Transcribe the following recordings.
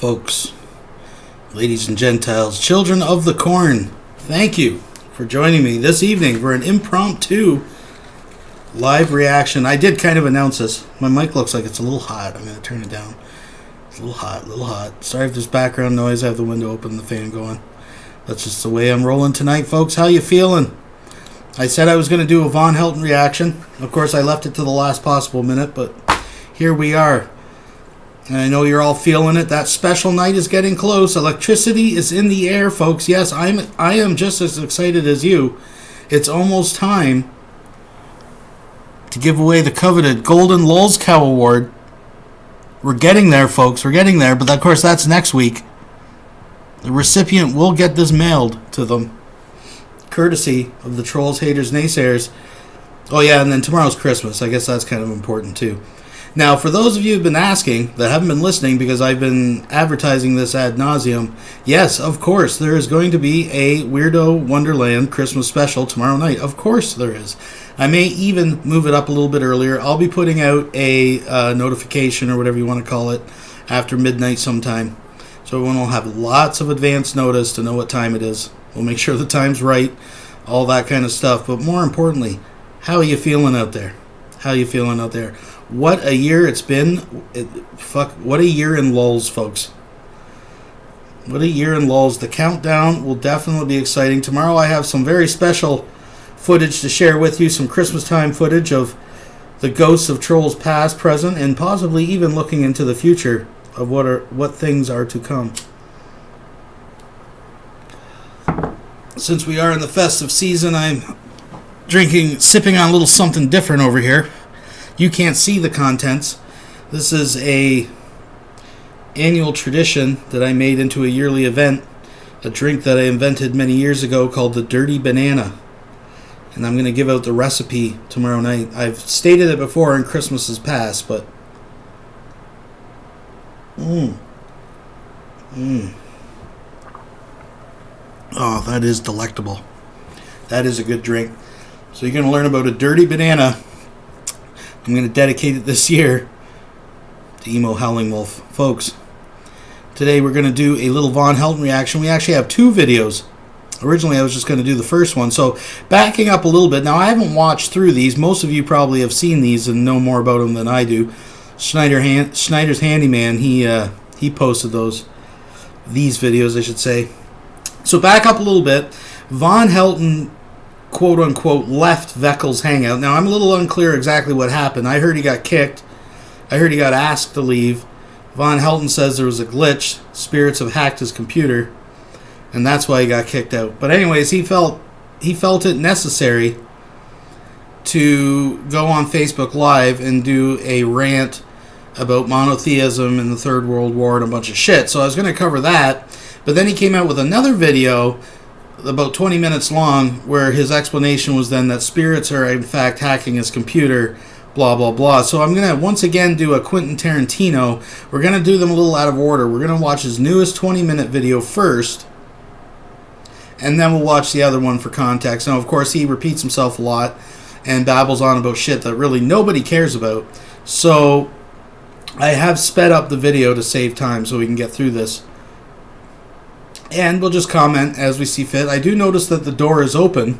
Folks, ladies and Gentiles, children of the corn, thank you for joining me this evening for an impromptu live reaction. I did kind of announce this. My mic looks like it's a little hot. I'm going to turn it down. It's a little hot. Sorry if there's background noise. I have the window open and the fan going. That's just the way I'm rolling tonight, folks. How you feeling? I said I was going to do a Vonhelton reaction. Of course, I left it to the last possible minute, but here we are. And I know you're all feeling it. That special night is getting close. Electricity is in the air, folks. Yes, I am just as excited as you. It's almost time to give away the coveted Golden Lulz Cow Award. We're getting there, folks. We're getting there. But, of course, that's next week. The recipient will get this mailed to them, courtesy of the trolls, haters, naysayers. Oh, yeah, and then tomorrow's Christmas. I guess that's kind of important, too. Now, for those of you who've been asking, that haven't been listening because I've been advertising this ad nauseum, yes, of course, there is going to be a Weirdo Wonderland Christmas special tomorrow night. Of course there is. I may even move it up a little bit earlier. I'll be putting out a notification or whatever you want to call it after midnight sometime. So everyone will have lots of advance notice to know what time it is. We'll make sure the time's right, all that kind of stuff. But more importantly, how are you feeling out there? How are you feeling out there? What a year it's been. What a year in lulls, folks. What a year in lulls. The countdown will definitely be exciting. Tomorrow I have some very special footage to share with you. Some Christmas time footage of the ghosts of trolls past, present, and possibly even looking into the future of what things are to come. Since we are in the festive season, I'm sipping on a little something different over here. You can't see the contents. This is a annual tradition that I made into a yearly event, a drink that I invented many years ago called the Dirty Banana. And I'm going to give out the recipe tomorrow night. I've stated it before and Christmas has passed, but oh, that is delectable. That is a good drink. So you're going to learn about a dirty banana. I'm going to dedicate it this year to Emo Howling Wolf. Folks, today we're going to do a little Vonhelton reaction. We actually have two videos. Originally, I was just going to do the first one. So, backing up a little bit. Now, I haven't watched through these. Most of you probably have seen these and know more about them than I do. Schneider's Handyman, he posted these videos, I should say. So, back up a little bit. Vonhelton, quote-unquote, left Veckel's hangout. Now, I'm a little unclear exactly what happened. I heard he got kicked. I heard he got asked to leave. Vonhelton says there was a glitch. Spirits have hacked his computer, and that's why he got kicked out. But anyways, he felt it necessary to go on Facebook Live and do a rant about monotheism and the Third World War and a bunch of shit. So I was going to cover that. But then he came out with another video about 20 minutes long, where his explanation was then that spirits are in fact hacking his computer, blah, blah, blah. So I'm going to once again do a Quentin Tarantino. We're going to do them a little out of order. We're going to watch his newest 20-minute video first, and then we'll watch the other one for context. Now, of course, he repeats himself a lot and babbles on about shit that really nobody cares about. So I have sped up the video to save time so we can get through this. And we'll just comment as we see fit. I do notice that the door is open.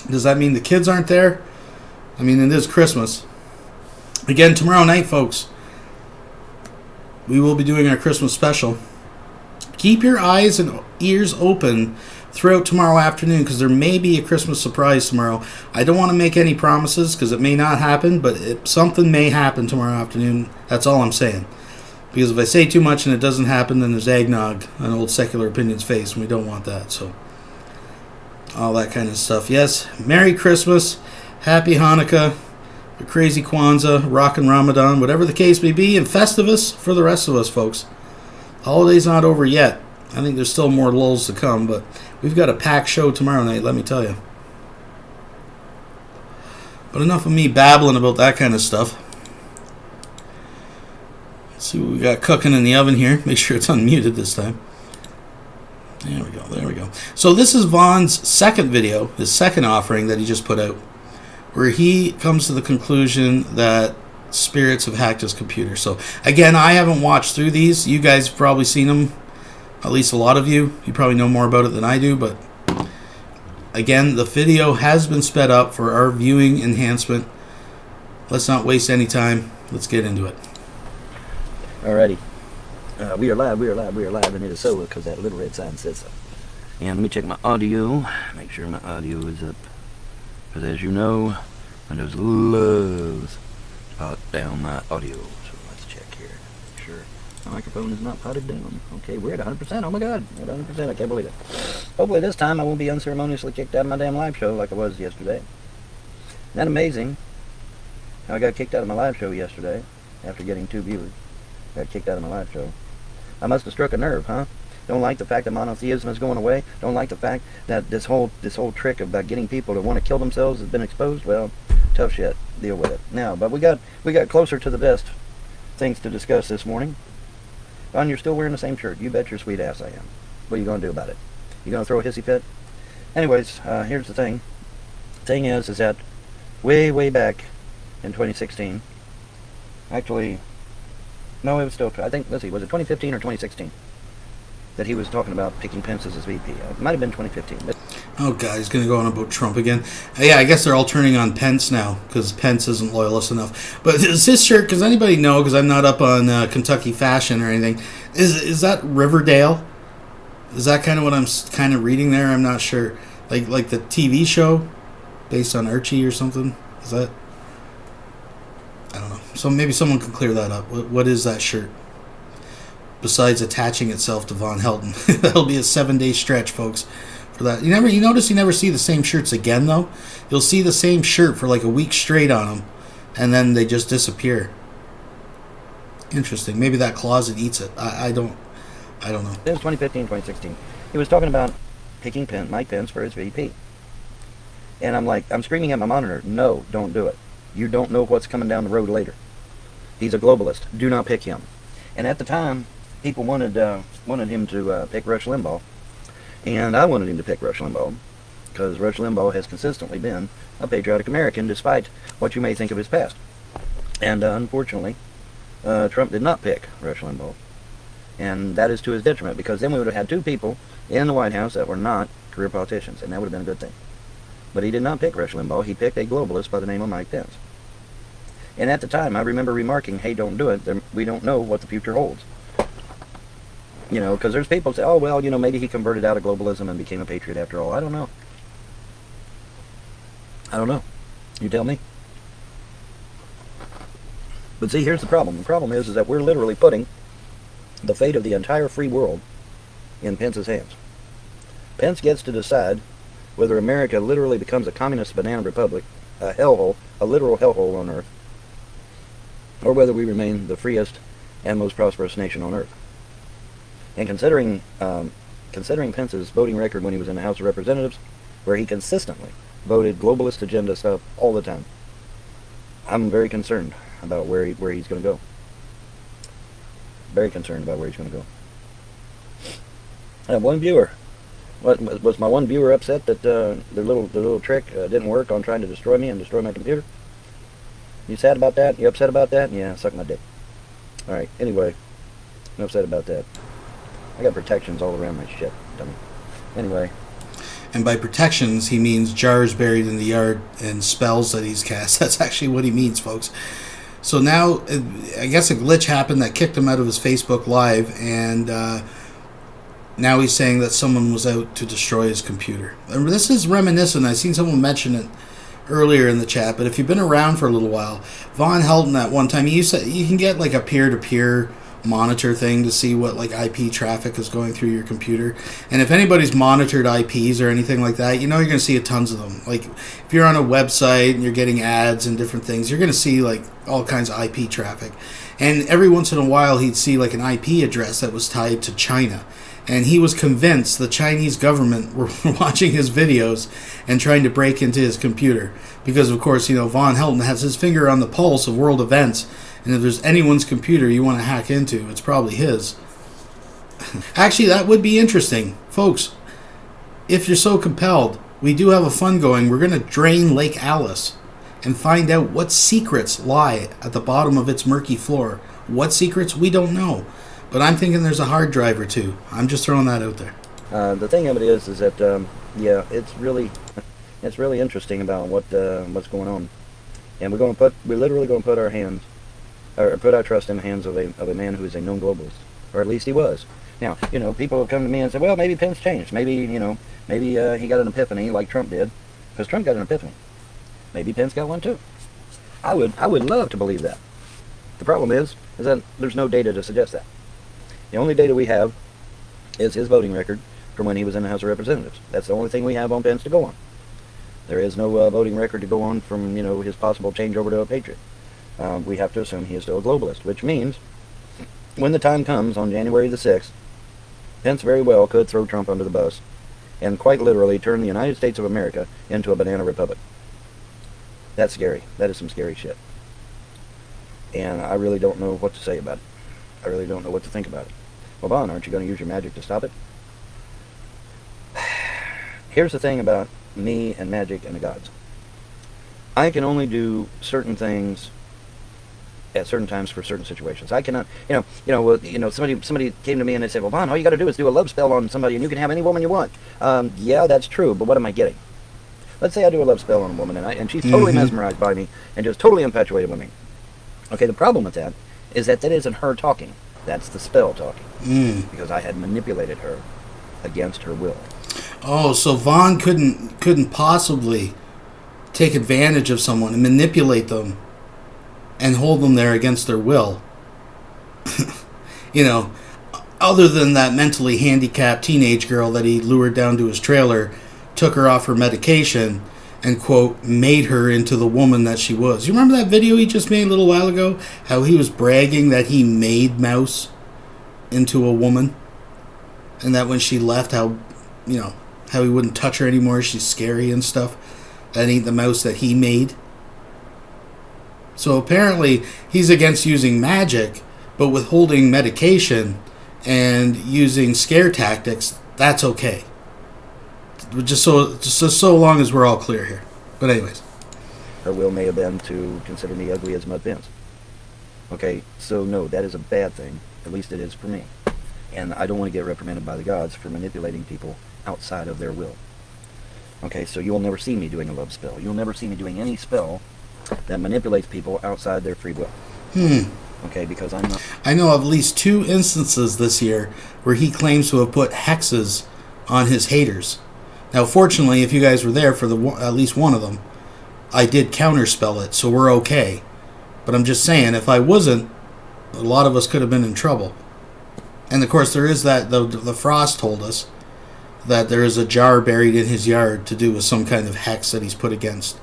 Does that mean the kids aren't there? I mean, it is Christmas. Again, tomorrow night, folks, we will be doing our Christmas special. Keep your eyes and ears open throughout tomorrow afternoon, because there may be a Christmas surprise tomorrow. I don't want to make any promises because it may not happen, but something may happen tomorrow afternoon. That's all I'm saying. Because if I say too much and it doesn't happen, then there's eggnog on Old Secular Opinion's face, and we don't want that. So, all that kind of stuff. Yes, Merry Christmas, Happy Hanukkah, a crazy Kwanzaa, Rockin' Ramadan, whatever the case may be, and Festivus for the rest of us, folks. Holiday's not over yet. I think there's still more lulls to come, but we've got a packed show tomorrow night, let me tell you. But enough of me babbling about that kind of stuff. Let's see what we got cooking in the oven here. Make sure it's unmuted this time. There we go, there we go. So this is Von's second video, his second offering that he just put out, where he comes to the conclusion that spirits have hacked his computer. So again, I haven't watched through these. You guys have probably seen them, at least a lot of you. You probably know more about it than I do, but again, the video has been sped up for our viewing enhancement. Let's not waste any time. Let's get into it. Alrighty. We are live and it is so because that little red sign says so. And let me check my audio, make sure my audio is up. Because as you know, Windows loves to pot down my audio. So let's check here. Make sure my microphone is not potted down. Okay, we're at 100%. Oh my god, we're at 100%. I can't believe it. Hopefully this time I won't be unceremoniously kicked out of my damn live show like I was yesterday. Isn't that amazing? How I got kicked out of my live show yesterday after getting 2 viewers. Got kicked out of my live show. I must have struck a nerve, huh? Don't like the fact that monotheism is going away. Don't like the fact that this whole trick about getting people to want to kill themselves has been exposed. Well, tough shit. Deal with it. Now, but we got closer to the best things to discuss this morning. Ron, you're still wearing the same shirt. You bet your sweet ass I am. What are you going to do about it? You going to throw a hissy fit? Anyways, here's the thing. Thing is that way back in 2016, actually, no, it was still, I think, let's see, was it 2015 or 2016 that he was talking about picking Pence as his VP? It might have been 2015. But Oh, God, he's going to go on about Trump again. Yeah, I guess they're all turning on Pence now because Pence isn't loyalist enough. But is this shirt, does anybody know, because I'm not up on Kentucky fashion or anything, is that Riverdale? Is that kind of what I'm kind of reading there? I'm not sure. Like the TV show based on Archie or something? Is that? I don't know. So maybe someone can clear that up. What is that shirt? Besides attaching itself to Vonhelton. That'll be a 7-day stretch, folks, for that. You notice you never see the same shirts again, though? You'll see the same shirt for like a week straight on them, and then they just disappear. Interesting. Maybe that closet eats it. I don't know. it was 2015, 2016. He was talking about picking Mike Pence for his VP. And I'm screaming at my monitor, no, don't do it. You don't know what's coming down the road later. He's a globalist. Do not pick him. And at the time, people wanted him to pick Rush Limbaugh. And I wanted him to pick Rush Limbaugh because Rush Limbaugh has consistently been a patriotic American despite what you may think of his past. And unfortunately, Trump did not pick Rush Limbaugh. And that is to his detriment because then we would have had 2 people in the White House that were not career politicians. And that would have been a good thing. But he did not pick Rush Limbaugh. He picked a globalist by the name of Mike Pence. And at the time, I remember remarking, hey, don't do it. We don't know what the future holds. You know, because there's people say, oh, well, you know, maybe he converted out of globalism and became a patriot after all. I don't know. You tell me. But see, here's the problem. The problem is that we're literally putting the fate of the entire free world in Pence's hands. Pence gets to decide whether America literally becomes a communist banana republic, a hellhole, a literal hellhole on earth, or whether we remain the freest and most prosperous nation on earth. And considering Pence's voting record when he was in the House of Representatives, where he consistently voted globalist agenda stuff all the time, I'm very concerned about where he's going to go. Very concerned about where he's going to go. I have one viewer. Was my one viewer upset that the little trick didn't work on trying to destroy me and destroy my computer? You sad about that? You upset about that? Yeah, suck my dick. Alright, anyway, I'm upset about that. I got protections all around my shit, dummy. Anyway. And by protections, he means jars buried in the yard and spells that he's cast. That's actually what he means, folks. So now, I guess a glitch happened that kicked him out of his Facebook Live, and now he's saying that someone was out to destroy his computer. And this is reminiscent. I seen someone mention it earlier in the chat, but if you've been around for a little while, Vonhelton at one time, you can get like a peer-to-peer monitor thing to see what like IP traffic is going through your computer. And if anybody's monitored IPs or anything like that, you know you're going to see tons of them. Like if you're on a website and you're getting ads and different things, you're going to see like all kinds of IP traffic. And every once in a while he'd see like an IP address that was tied to China. And he was convinced the Chinese government were watching his videos and trying to break into his computer. Because, of course, you know, Vonhelton has his finger on the pulse of world events. And if there's anyone's computer you want to hack into, it's probably his. Actually, that would be interesting. Folks, if you're so compelled, we do have a fund going. We're going to drain Lake Alice. and find out what secrets lie at the bottom of its murky floor. What secrets? We don't know. But I'm thinking there's a hard drive or two. I'm just throwing that out there. The thing of it is that yeah, it's really interesting about what's going on, and we're literally going to put our trust in the hands of a man who is a known globalist, or at least he was. Now, people have come to me and said, well, maybe Pence changed. Maybe he got an epiphany like Trump did, because Trump got an epiphany. Maybe Pence got one too. I would love to believe that. The problem is that there's no data to suggest that. The only data we have is his voting record from when he was in the House of Representatives. That's the only thing we have on Pence to go on. There is no voting record to go on from his possible changeover to a patriot. We have to assume he is still a globalist, which means when the time comes on January the 6th, Pence very well could throw Trump under the bus and quite literally turn the United States of America into a banana republic. That's scary. That is some scary shit. And I really don't know what to say about it. I really don't know what to think about it. Well, Bon, aren't you going to use your magic to stop it? Here's the thing about me and magic and the gods. I can only do certain things at certain times for certain situations. I cannot, somebody came to me and they said, well, Bon, all you got to do is do a love spell on somebody and you can have any woman you want. Yeah, that's true, but what am I getting? Let's say I do a love spell on a woman and she's totally mesmerized by me and just totally infatuated with me. Okay, the problem with that is that isn't her talking. That's the spell talking. Because I had manipulated her against her will. Oh, so Vaughn couldn't possibly take advantage of someone and manipulate them and hold them there against their will. Other than that mentally handicapped teenage girl that he lured down to his trailer, took her off her medication, and, quote, made her into the woman that she was. You remember that video he just made a little while ago? How he was bragging that he made Mouse into a woman? And that when she left, how he wouldn't touch her anymore, she's scary and stuff. That ain't the mouse that he made. So apparently, he's against using magic, but withholding medication and using scare tactics, that's okay. Just so long as we're all clear here. But anyways. Her will may have been to consider me ugly as mud pins. Okay, so no, that is a bad thing. At least it is for me. And I don't want to get reprimanded by the gods for manipulating people outside of their will. Okay, so you'll never see me doing a love spell. You'll never see me doing any spell that manipulates people outside their free will. Okay, because I'm not... I know of at least 2 instances this year where he claims to have put hexes on his haters. Now, fortunately, if you guys were there for at least one of them, I did counterspell it, so we're okay. But I'm just saying, if I wasn't, a lot of us could have been in trouble. And, of course, there is that, the Frost told us that there is a jar buried in his yard to do with some kind of hex that he's put against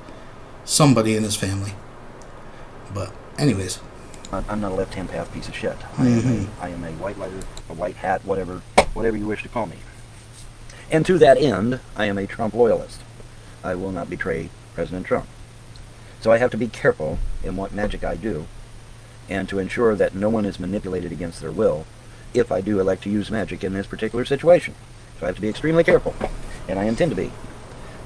somebody in his family. But, anyways. I'm not a left-hand path piece of shit. I am a white lighter, a white hat, whatever you wish to call me. And to that end, I am a Trump loyalist. I will not betray President Trump. So I have to be careful in what magic I do, and to ensure that no one is manipulated against their will if I do elect to use magic in this particular situation. So I have to be extremely careful, and I intend to be.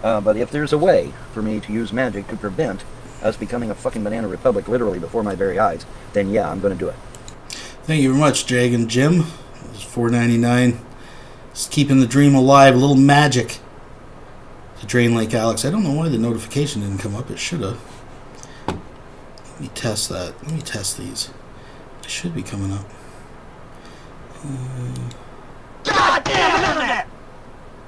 But if there's a way for me to use magic to prevent us becoming a fucking banana republic literally before my very eyes, then yeah, I'm going to do it. Thank you very much, Dragon Jim. It was $4.99. Just keeping the dream alive. A little magic to Drain Lake Alex. I don't know why the notification didn't come up. It should have. Let me test that. Let me test these. It should be coming up. God damn it!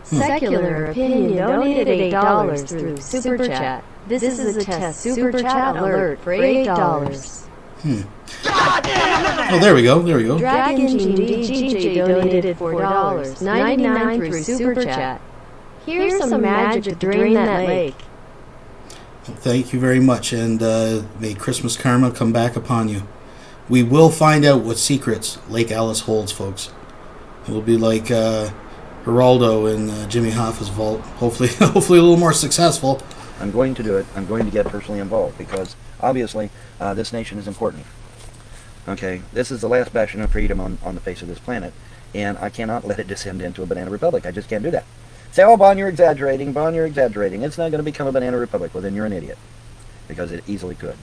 Secular Opinion donated $8 through Super Chat. This is a test Super Chat alert for $8. Oh, there we go. There we go. Dragon GG donated $4.99 through Super Chat. Here's some magic to drain that lake. Well, thank you very much, and may Christmas karma come back upon you. We will find out what secrets Lake Alice holds, folks. It will be like Geraldo in Jimmy Hoffa's vault. Hopefully a little more successful. I'm going to do it. I'm going to get personally involved because obviously this nation is important. Okay, this is the last bastion of freedom on the face of this planet, and I cannot let it descend into a banana republic. I just can't do that. Say, oh, Bon, you're exaggerating. Bon, you're exaggerating. It's not going to become a banana republic. Well, then you're an idiot. because it easily could.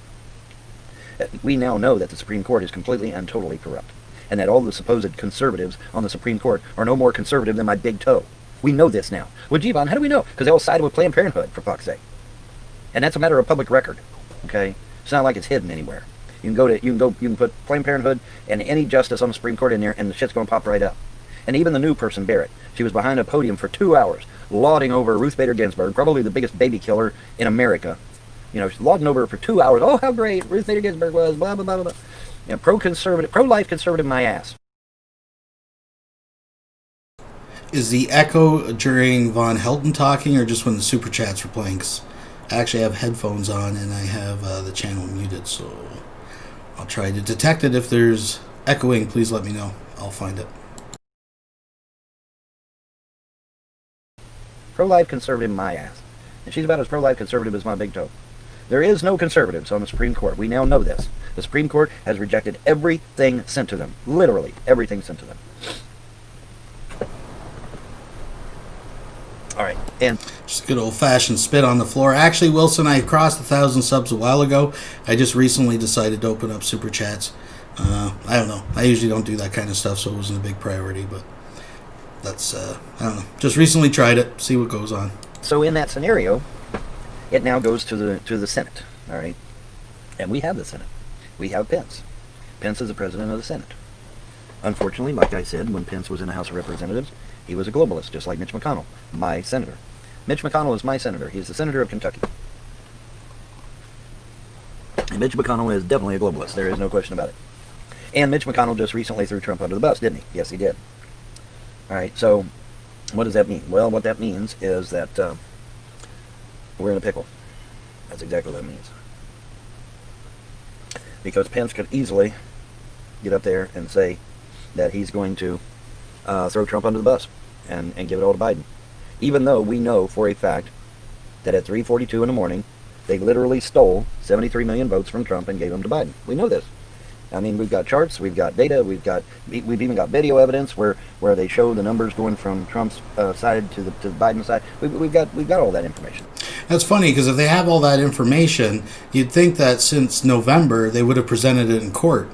We now know that the Supreme Court is completely and totally corrupt, and that all the supposed conservatives on the Supreme Court are no more conservative than my big toe. We know this now. Well, gee, Von, how do we know? Because they all sided with Planned Parenthood, for fuck's sake. And that's a matter of public record. Okay, it's not like it's hidden anywhere. You can put Planned Parenthood and any justice on the Supreme Court in there, and the shit's gonna pop right up. And even the new person, Barrett, she was behind a podium for 2 hours, lauding over Ruth Bader Ginsburg, probably the biggest baby killer in America. You know, she's lauding over her for 2 hours. Oh, how great Ruth Bader Ginsburg was, blah, blah, blah, blah, blah. You know, pro-conservative, pro-life conservative, my ass. Is the echo during Vonhelton talking or just when the super chats were playing? 'Cause I actually have headphones on and I have the channel muted, so I'll try to detect it. If there's echoing, please let me know. I'll find it. Pro-life conservative, my ass. And she's about as pro-life conservative as my big toe. There is no conservatives on the Supreme Court. We now know this. The Supreme Court has rejected everything sent to them. Literally, everything sent to them. All right, and Just a good old-fashioned spit on the floor. Actually, Wilson, I crossed 1,000 subs a while ago. I just recently decided to open up super chats. I don't know. I usually don't do that kind of stuff, so it wasn't a big priority, but that's, I don't know. Just recently tried it. See what goes on. so in that scenario, it now goes to the Senate, all right? And we have the Senate. We have Pence. Pence is the president of the Senate. Unfortunately, like I said, when Pence was in the House of Representatives, he was a globalist, just like Mitch McConnell, my senator. Mitch McConnell is my senator. He's the senator of Kentucky. And Mitch McConnell is definitely a globalist. There is no question about it. And Mitch McConnell just recently threw Trump under the bus, didn't he? Yes, he did. All right, so what does that mean? Well, what that means is that we're in a pickle. That's exactly what it means. Because Pence could easily get up there and say that he's going to throw Trump under the bus and give it all to Biden. Even though we know for a fact that at 3:42 in the morning, they literally stole 73 million votes from Trump and gave them to Biden. We know this. I mean, we've got charts, we've got data, we've even got video evidence where they show the numbers going from Trump's side to the Biden side. We've got all that information. That's funny, because if they have all that information, you'd think that since November, they would have presented it in court.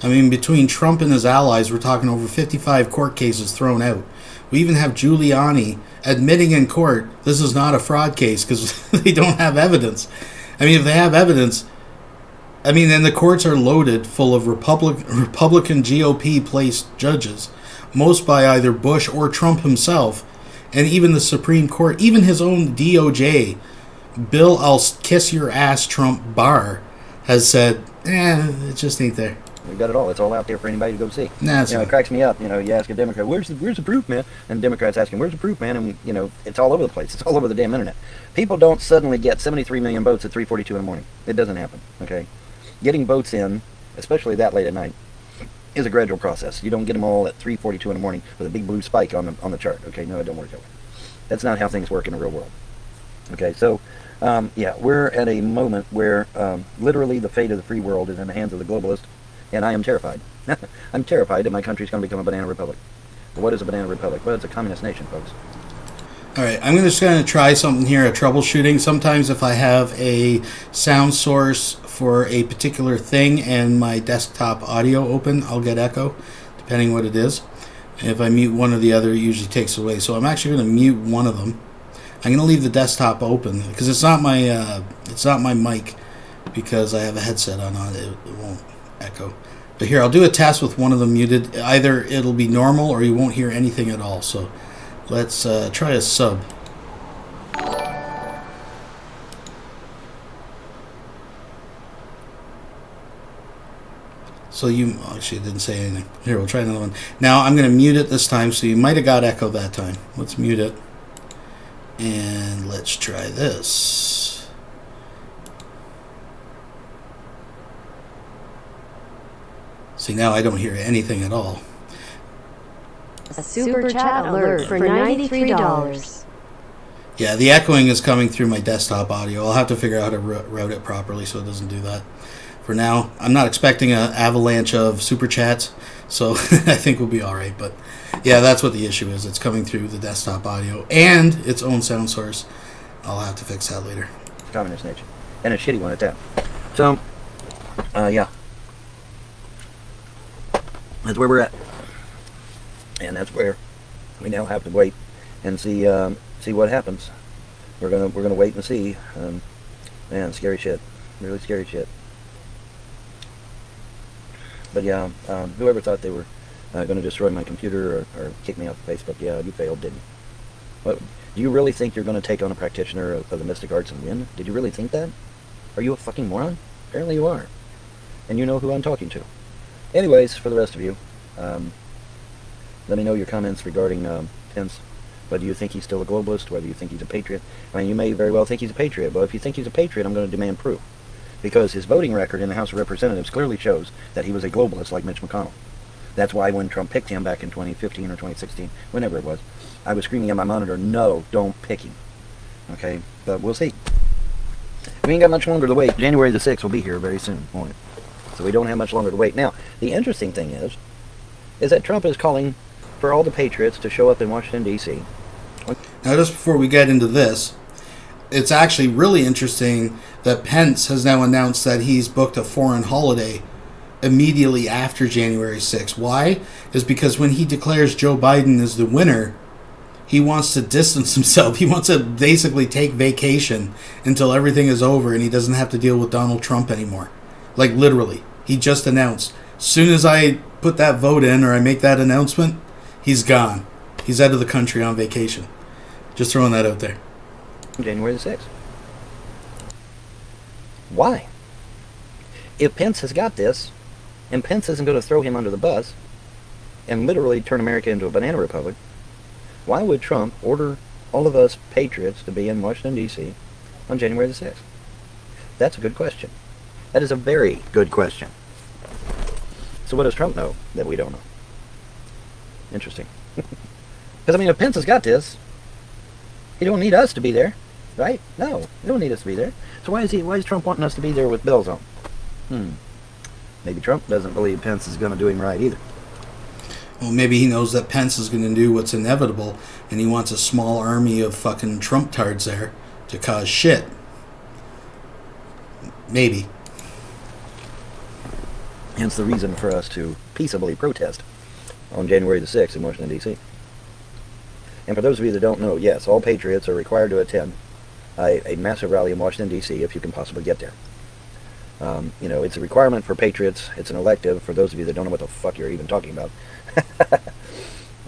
I mean, between Trump and his allies, we're talking over 55 court cases thrown out. We even have Giuliani admitting in court this is not a fraud case because they don't have evidence. I mean, if they have evidence, I mean, then the courts are loaded full of Republican GOP-placed judges, most by either Bush or Trump himself, and even the Supreme Court, even his own DOJ, Bill I'll kiss your ass Trump Barr, has said, it just ain't there. We've got it all. It's all out there for anybody to go see. Nah, it cracks me up. You ask a Democrat, where's the proof, man? And Democrats asking, where's the proof, man? And, it's all over the place. It's all over the damn internet. People don't suddenly get 73 million votes at 3:42 in the morning. It doesn't happen, okay? Getting votes in, especially that late at night, is a gradual process. You don't get them all at 3:42 in the morning with a big blue spike on the chart, okay? No, it don't work that way. That's not how things work in the real world. Okay, so, we're at a moment where literally the fate of the free world is in the hands of the globalist. And I am terrified. I'm terrified that my country's going to become a banana republic. But what is a banana republic? Well, it's a communist nation, folks. All right, I'm just going to try something here, a troubleshooting. Sometimes if I have a sound source for a particular thing and my desktop audio open, I'll get echo, depending what it is. And if I mute one or the other, it usually takes away. So I'm actually going to mute one of them. I'm going to leave the desktop open because it's not my mic because I have a headset on it. It won't echo. But here, I'll do a test with one of them muted. Either it'll be normal or you won't hear anything at all. So let's try a sub. So actually it didn't say anything. Here, we'll try another one. Now I'm going to mute it this time, so you might have got echo that time. Let's mute it. And let's try this. See, now I don't hear anything at all. A super chat alert for $93. Yeah, the echoing is coming through my desktop audio. I'll have to figure out how to route it properly so it doesn't do that. For now, I'm not expecting an avalanche of super chats, so I think we'll be all right. But yeah, that's what the issue is. It's coming through the desktop audio and its own sound source. I'll have to fix that later. Communist nation. And a shitty one at that. So, yeah. That's where we're at. And that's where we now have to wait and see what happens. We're gonna wait and see. Man, scary shit. Really scary shit. But yeah, whoever thought they were going to destroy my computer or kick me off of Facebook, yeah, you failed, didn't you? What, do you really think you're going to take on a practitioner of the mystic arts and win? Did you really think that? Are you a fucking moron? Apparently you are. And you know who I'm talking to. Anyways, for the rest of you, let me know your comments regarding Pence. Whether you think he's still a globalist, whether you think he's a patriot. I mean, you may very well think he's a patriot, but if you think he's a patriot, I'm going to demand proof. Because his voting record in the House of Representatives clearly shows that he was a globalist like Mitch McConnell. That's why when Trump picked him back in 2015 or 2016, whenever it was, I was screaming at my monitor, no, don't pick him. Okay, but we'll see. We ain't got much longer to wait. January the 6th will be here very soon, won't it? So we don't have much longer to wait. Now, the interesting thing is that Trump is calling for all the patriots to show up in Washington, D.C. Now, just before we get into this, it's actually really interesting that Pence has now announced that he's booked a foreign holiday immediately after January 6th. Why? Is because when he declares Joe Biden as the winner, he wants to distance himself. He wants to basically take vacation until everything is over and he doesn't have to deal with Donald Trump anymore. Like, literally. He just announced, as soon as I put that vote in or I make that announcement, he's gone. He's out of the country on vacation. Just throwing that out there. January the 6th. Why? If Pence has got this, and Pence isn't going to throw him under the bus and literally turn America into a banana republic, why would Trump order all of us patriots to be in Washington, D.C. on January the 6th? That's a good question. That is a very good question. So what does Trump know that we don't know? Interesting. Because, I mean, if Pence has got this, he don't need us to be there, right? No, he don't need us to be there. So why is Trump wanting us to be there with bells on? Maybe Trump doesn't believe Pence is going to do him right either. Well, maybe he knows that Pence is going to do what's inevitable, and he wants a small army of fucking Trump-tards there to cause shit. Maybe. Hence the reason for us to peaceably protest on January the 6th in Washington, D.C. And for those of you that don't know, yes, all patriots are required to attend a massive rally in Washington, D.C. if you can possibly get there. You know, it's a requirement for patriots. It's an elective for those of you that don't know what the fuck you're even talking about.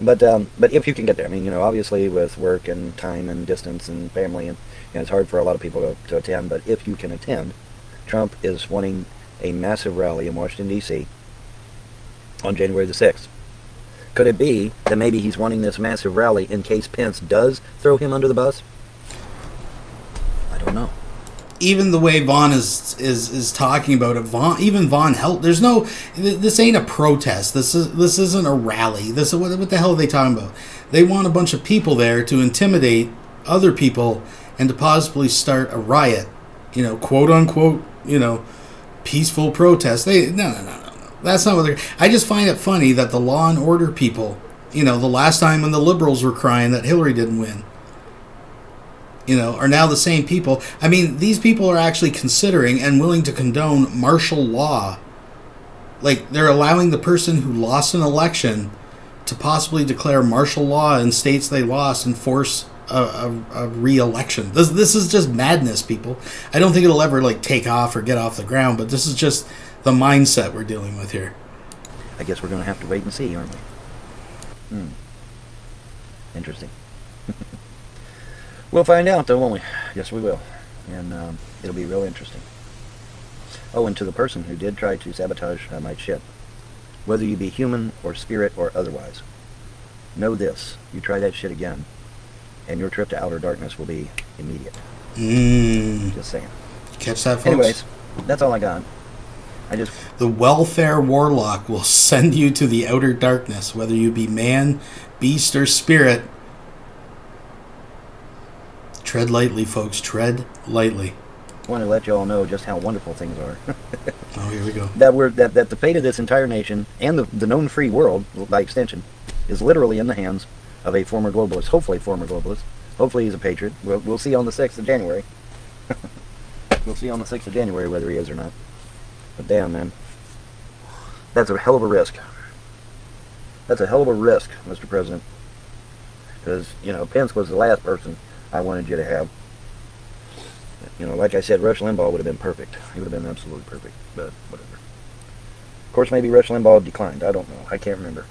But if you can get there, I mean, you know, obviously with work and time and distance and family, and you know, it's hard for a lot of people to attend, but if you can attend, Trump is wanting a massive rally in Washington, D.C. on January the 6th. Could it be that maybe he's wanting this massive rally in case Pence does throw him under the bus? I don't know. Even the way Vaughn is talking about it, even Vonhelton, there's no, this ain't a protest. This isn't a rally. This is what the hell are they talking about? They want a bunch of people there to intimidate other people and to possibly start a riot. You know, quote unquote, you know, peaceful protest. No. That's not what they're. I just find it funny that the law and order people, you know, the last time when the liberals were crying that Hillary didn't win, you know, are now the same people. I mean, these people are actually considering and willing to condone martial law. Like, they're allowing the person who lost an election to possibly declare martial law in states they lost and force a re-election. This is just madness, people. I don't think it'll ever, like, take off or get off the ground, but this is just the mindset we're dealing with here. I guess we're going to have to wait and see, aren't we? Interesting. We'll find out, though, won't we? Yes, we will. And it'll be real interesting. Oh, and to the person who did try to sabotage my shit, whether you be human or spirit or otherwise, know this. You try that shit again, and your trip to outer darkness will be immediate. Just saying. Catch that, folks? Anyways, that's all I got. The welfare warlock will send you to the outer darkness, whether you be man, beast, or spirit. Tread lightly, folks. Tread lightly. I want to let you all know just how wonderful things are. Oh, here we go. That the fate of this entire nation, and the known free world, by extension, is literally in the hands of a former globalist. Hopefully former globalist. Hopefully he's a patriot. We'll see on the 6th of January. We'll see on the 6th of January whether he is or not. But damn, man. That's a hell of a risk. That's a hell of a risk, Mr. President. Because, Pence was the last person I wanted you to have. Like I said, Rush Limbaugh would have been perfect. He would have been absolutely perfect, but whatever. Of course, maybe Rush Limbaugh declined. I don't know. I can't remember.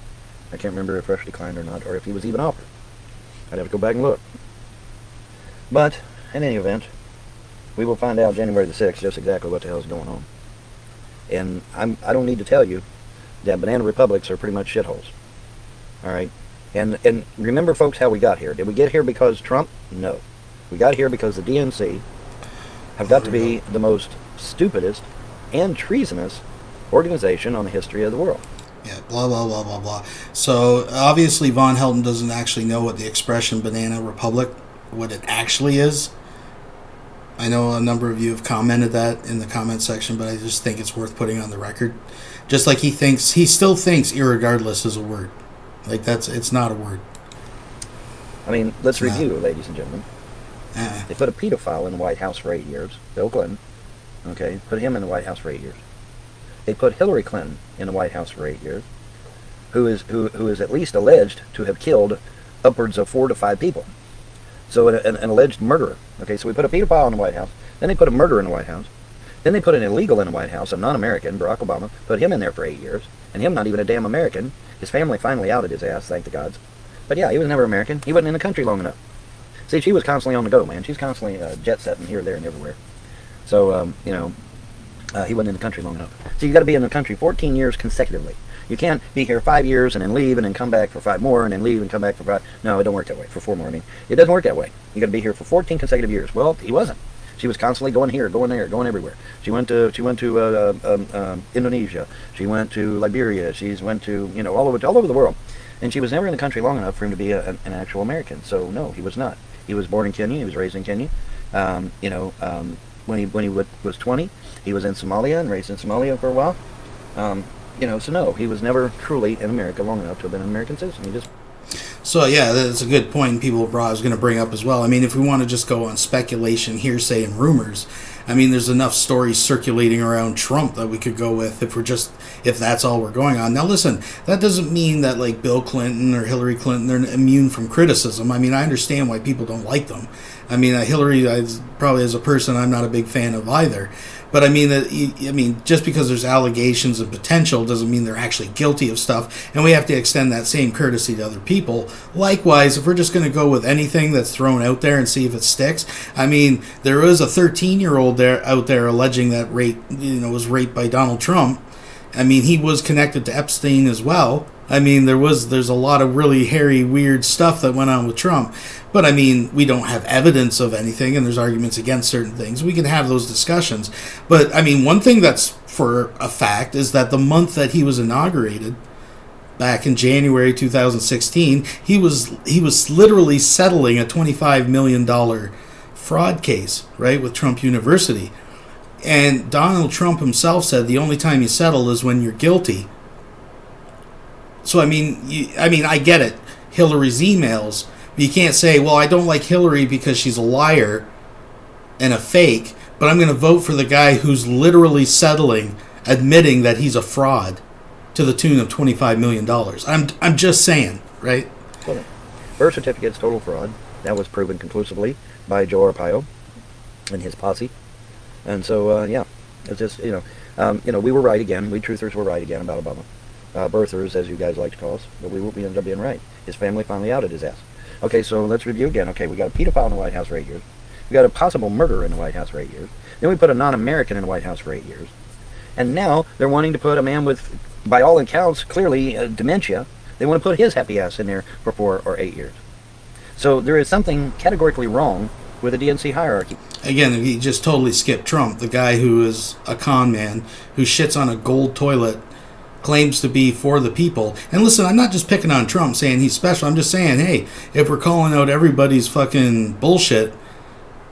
I can't remember if Rush declined or not, or if he was even offered. I'd have to go back and look. But, in any event, we will find out January the 6th just exactly what the hell is going on. And I don't need to tell you that banana republics are pretty much shitholes. Alright? And remember, folks, how we got here. Did we get here because Trump? No. We got here because the DNC have got to be the most stupidest and treasonous organization on the history of the world. Yeah, blah, blah, blah, blah, blah. So, obviously, Vonhelton doesn't actually know what the expression banana republic, what it actually is. I know a number of you have commented that in the comment section, but I just think it's worth putting on the record. Just like he still thinks irregardless is a word. Like, it's not a word. I mean, let's review, ladies and gentlemen. Uh-uh. They put a pedophile in the White House for 8 years, Bill Clinton. Okay, put him in the White House for 8 years. They put Hillary Clinton in the White House for 8 years, who is at least alleged to have killed upwards of 4 to 5 people. So an alleged murderer. Okay, so we put a pedophile in the White House. Then they put a murderer in the White House. Then they put an illegal in the White House, a non-American, Barack Obama, put him in there for 8 years, and him not even a damn American. His family finally outed his ass, thank the gods. But yeah, he was never American. He wasn't in the country long enough. See, she was constantly on the go, man. She's constantly jet-setting here, there, and everywhere. So, he wasn't in the country long enough. So you got to be in the country 14 years consecutively. You can't be here 5 years and then leave and then come back for 5 more and then leave and come back for 5. No, it don't work that way. For 4 more, I mean. It doesn't work that way. You got to be here for 14 consecutive years. Well, he wasn't. She was constantly going here, going there, going everywhere. She went to Indonesia. She went to Liberia. She went to all over the world, and she was never in the country long enough for him to be an actual American. So no, he was not. He was born in Kenya. He was raised in Kenya. When he was 20, he was in Somalia and raised in Somalia for a while. So no, he was never truly in America long enough to have been an American citizen. So, yeah, that's a good point people I was going to bring up as well. I mean, if we want to just go on speculation, hearsay, and rumors, I mean, there's enough stories circulating around Trump that we could go with if that's all we're going on. Now, listen, that doesn't mean that, like, Bill Clinton or Hillary Clinton, they're immune from criticism. I mean, I understand why people don't like them. I mean, Hillary, probably as a person, I'm not a big fan of either. But I mean, just because there's allegations and potential doesn't mean they're actually guilty of stuff, and we have to extend that same courtesy to other people. Likewise, if we're just going to go with anything that's thrown out there and see if it sticks, I mean, there is a 13-year-old out there alleging that was raped by Donald Trump. I mean, he was connected to Epstein as well. I mean, there's a lot of really hairy, weird stuff that went on with Trump. But, I mean, we don't have evidence of anything, and there's arguments against certain things. We can have those discussions. But, I mean, one thing that's for a fact is that the month that he was inaugurated, back in January 2016, he was literally settling a $25 million fraud case, right, with Trump University. And Donald Trump himself said the only time you settle is when you're guilty. So, I mean, I get it. Hillary's emails. But you can't say, well, I don't like Hillary because she's a liar and a fake, but I'm going to vote for the guy who's literally settling, admitting that he's a fraud to the tune of $25 million. I'm just saying, right? Well, birth certificate's total fraud. That was proven conclusively by Joe Arpaio and his posse. And so, it's just, we were right again. We truthers were right again about Obama. Birthers, as you guys like to call us, but we ended up being right. His family finally outed his ass. Okay, so let's review again. Okay, we got a pedophile in the White House for 8 years. We got a possible murderer in the White House for 8 years. Then we put a non-American in the White House for 8 years. And now they're wanting to put a man with, by all accounts, clearly dementia. They want to put his happy ass in there for 4 or 8 years. So there is something categorically wrong with the DNC hierarchy. Again, he just totally skipped Trump, the guy who is a con man, who shits on a gold toilet, claims to be for the people. And listen, I'm not just picking on Trump saying he's special. I'm just saying, hey, if we're calling out everybody's fucking bullshit,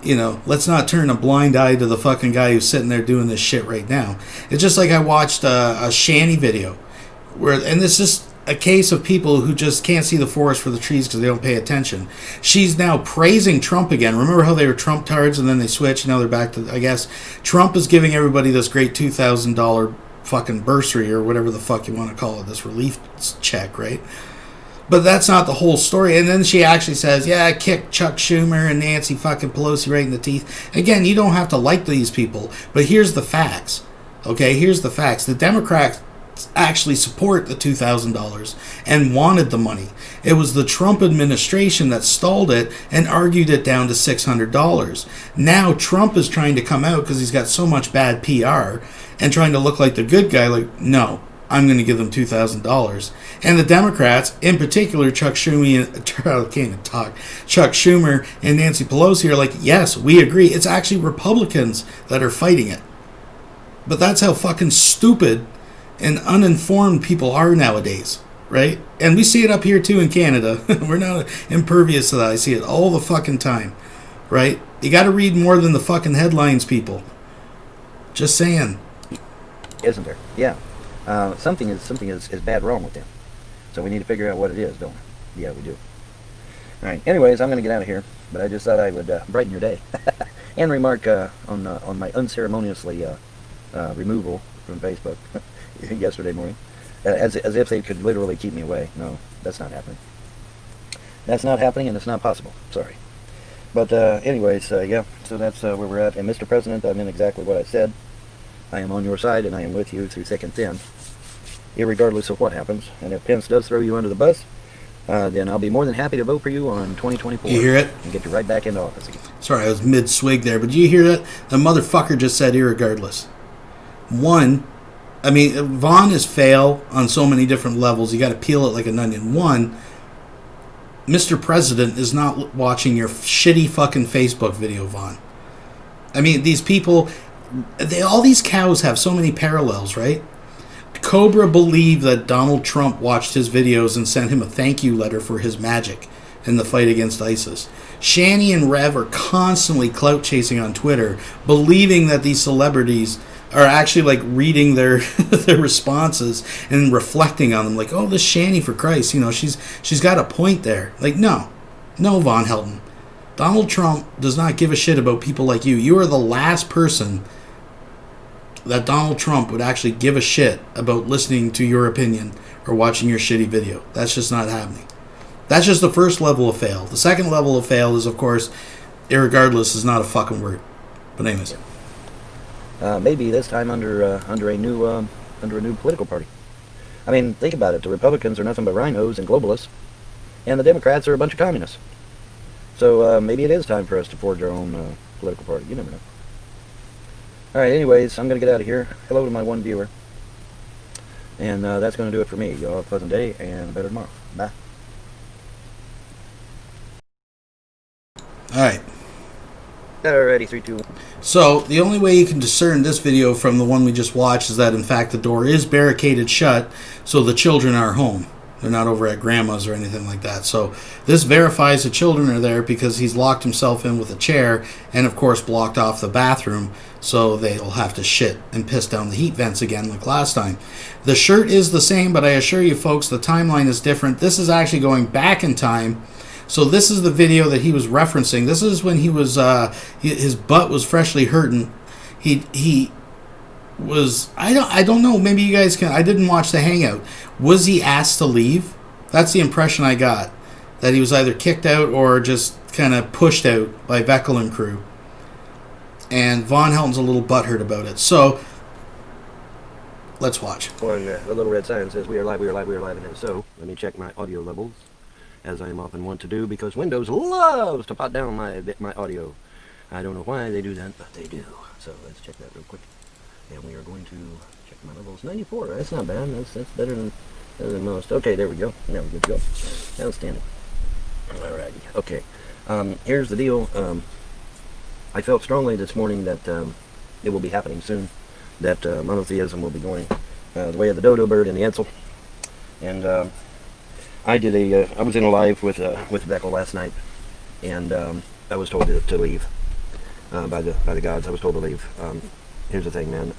let's not turn a blind eye to the fucking guy who's sitting there doing this shit right now. It's just like I watched a Shanny video and this is, a case of people who just can't see the forest for the trees because they don't pay attention. She's now praising Trump again. Remember how they were Trump tards and then they switched? Now they're back to, I guess, Trump is giving everybody this great $2,000 fucking bursary or whatever the fuck you want to call it, this relief check, right? But that's not the whole story. And then she actually says, yeah, I kicked Chuck Schumer and Nancy fucking Pelosi right in the teeth. Again, you don't have to like these people, but here's the facts. Okay, here's the facts. The Democrats actually support the $2,000 and wanted the money. It was the Trump administration that stalled it and argued it down to $600. Now Trump is trying to come out because he's got so much bad PR and trying to look like the good guy, like, no, I'm going to give them $2,000. And the Democrats, in particular, Chuck Schumer, Chuck Schumer and Nancy Pelosi are like, yes, we agree. It's actually Republicans that are fighting it. But that's how fucking stupid and uninformed people are nowadays, right? And we see it up here too in Canada. We're not impervious to that. I see it all the fucking time, right? You got to read more than the fucking headlines, people. Just saying. Isn't there? Yeah. Something is bad wrong with them. So we need to figure out what it is, don't we? Yeah, we do. All right. Anyways, I'm going to get out of here, but I just thought I would brighten your day and remark on my unceremoniously removal from Facebook yesterday morning, as if they could literally keep me away. No, that's not happening. That's not happening, and it's not possible. Sorry. But anyways, yeah, so that's where we're at. And Mr. President, I meant exactly what I said. I am on your side, and I am with you through thick and thin, irregardless of what happens. And if Pence does throw you under the bus, then I'll be more than happy to vote for you on 2024. You hear it? And get you right back into office again. Sorry, I was mid-swig there, but did you hear that? The motherfucker just said irregardless. One, I mean, Vaughn is fail on so many different levels. You got to peel it like an onion. One, Mr. President is not watching your shitty fucking Facebook video, Vaughn. I mean, these people, all these cows have so many parallels, right? Cobra believed that Donald Trump watched his videos and sent him a thank you letter for his magic in the fight against ISIS. Shani and Rev are constantly clout chasing on Twitter, believing that these celebrities are actually like reading their their responses and reflecting on them, like, oh, this Shani, for Christ, you know, she's got a point there. Like, no, Vonhelton. Donald Trump does not give a shit about people like you. You are the last person that Donald Trump would actually give a shit about listening to your opinion or watching your shitty video. That's just not happening. That's just the first level of fail. The second level of fail is, of course, irregardless is not a fucking word. But anyways. Maybe this time under a new political party. I mean, think about it. The Republicans are nothing but rhinos and globalists, and the Democrats are a bunch of communists. So maybe it is time for us to forge our own political party. You never know. All right. Anyways, I'm gonna get out of here. Hello to my one viewer, and that's gonna do it for me. Y'all have a pleasant day and a better tomorrow. Bye. All right. Alrighty, 3, 2, 1. So, the only way you can discern this video from the one we just watched is that, in fact, the door is barricaded shut, so the children are home. They're not over at grandma's or anything like that. So, this verifies the children are there because he's locked himself in with a chair and, of course, blocked off the bathroom, so they'll have to shit and piss down the heat vents again like last time. The shirt is the same, but I assure you, folks, the timeline is different. This is actually going back in time. So this is the video that he was referencing. This is when he was his butt was freshly hurting. He was I don't know. Maybe you guys can. I didn't watch the Hangout. Was he asked to leave? That's the impression I got. That he was either kicked out or just kind of pushed out by Veckel and crew. And Vonhelton's a little butthurt about it. So let's watch. On the little red sign says we are live, and if so, let me check my audio levels, as I am often want to do, because Windows loves to pot down my audio. I don't know why they do that, but they do. So let's check that real quick. And we are going to check my levels. 94. That's not bad. That's better than most. Okay, there we go. Now we're good to go. Outstanding. Alrighty. Okay. Here's the deal. I felt strongly this morning that it will be happening soon. That monotheism will be going the way of the dodo bird and the Edsel. And I was in a live with Veckel last night, and I was told to leave by the gods. I was told to leave. Here's the thing, man.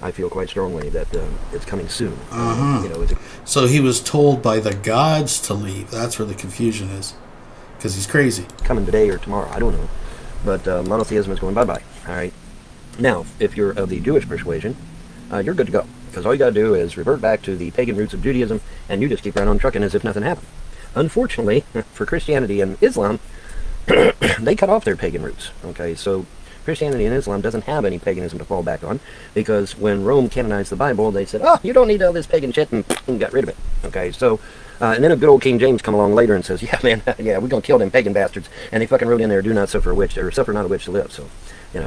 I feel quite strongly that it's coming soon. Uh-huh. So he was told by the gods to leave. That's where the confusion is. Because he's crazy. Coming today or tomorrow, I don't know. But monotheism is going bye-bye. All right. Now, if you're of the Jewish persuasion, you're good to go. Because all you got to do is revert back to the pagan roots of Judaism, and you just keep right on trucking as if nothing happened. Unfortunately, for Christianity and Islam, they cut off their pagan roots. Okay, so Christianity and Islam doesn't have any paganism to fall back on, because when Rome canonized the Bible, they said, oh, you don't need all this pagan shit, and got rid of it. Okay, so, and then a good old King James come along later and says, yeah, man, yeah, we're going to kill them pagan bastards, and they fucking wrote in there, do not suffer a witch, or suffer not a witch to live, so,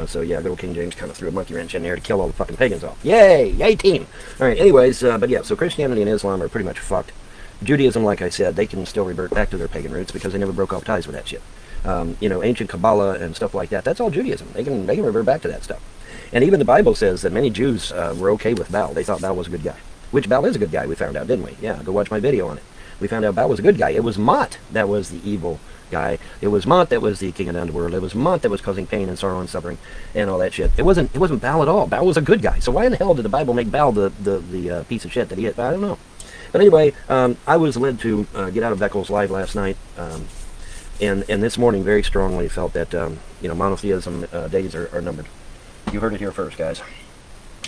so yeah, good old King James kind of threw a monkey wrench in there to kill all the fucking pagans off. Yay! Yay, team! Alright, anyways, but yeah, so Christianity and Islam are pretty much fucked. Judaism, like I said, they can still revert back to their pagan roots because they never broke off ties with that shit. Ancient Kabbalah and stuff like that, that's all Judaism. They can revert back to that stuff. And even the Bible says that many Jews were okay with Baal. They thought Baal was a good guy. Which Baal is a good guy, we found out, didn't we? Yeah, go watch my video on it. We found out Baal was a good guy. It was Mot that was the evil guy. It was Mot that was the king of the underworld. It was Mot that was causing pain and sorrow and suffering and all that shit. It wasn't Baal at all. Baal was a good guy. So why in the hell did the Bible make Baal the piece of shit that he is? I don't know. But anyway, I was led to get out of Beckel's live last night, and this morning very strongly felt that monotheism days are numbered. You heard it here first, guys.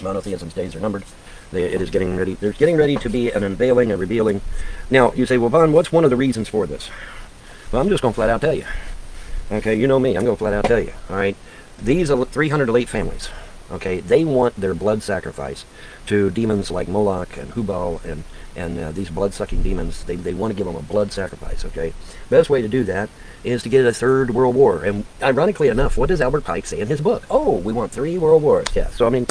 Monotheism's days are numbered. It is getting ready. There's getting ready to be an unveiling, a revealing. Now, you say, well, Von, what's one of the reasons for this? Well, I'm just going to flat out tell you. Okay, you know me. I'm going to flat out tell you. All right, these 300 elite families. Okay, they want their blood sacrifice to demons like Moloch and Hubal and these blood-sucking demons. They want to give them a blood sacrifice. Okay, best way to do that is to get a third world war. And ironically enough, what does Albert Pike say in his book? Oh, we want 3 world wars. Yeah. So I mean,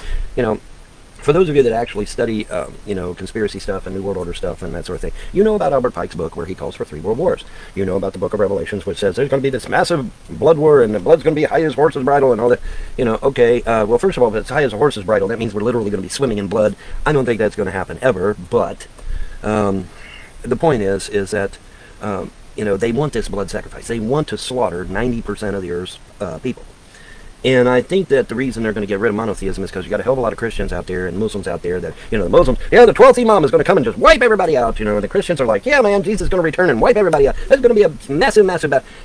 for those of you that actually study, conspiracy stuff and New World Order stuff and that sort of thing, you know about Albert Pike's book where he calls for 3 world wars. You know about the book of Revelations, which says there's going to be this massive blood war and the blood's going to be high as horse's bridle and all that. Okay, well, first of all, if it's high as a horse's bridle, that means we're literally going to be swimming in blood. I don't think that's going to happen ever, but the point is that, they want this blood sacrifice. They want to slaughter 90% of the Earth's people. And I think that the reason they're going to get rid of monotheism is because you got a hell of a lot of Christians out there and Muslims out there that, the Muslims, the 12th Imam is going to come and just wipe everybody out, and the Christians are like, yeah, man, Jesus is going to return and wipe everybody out. There's going to be a massive,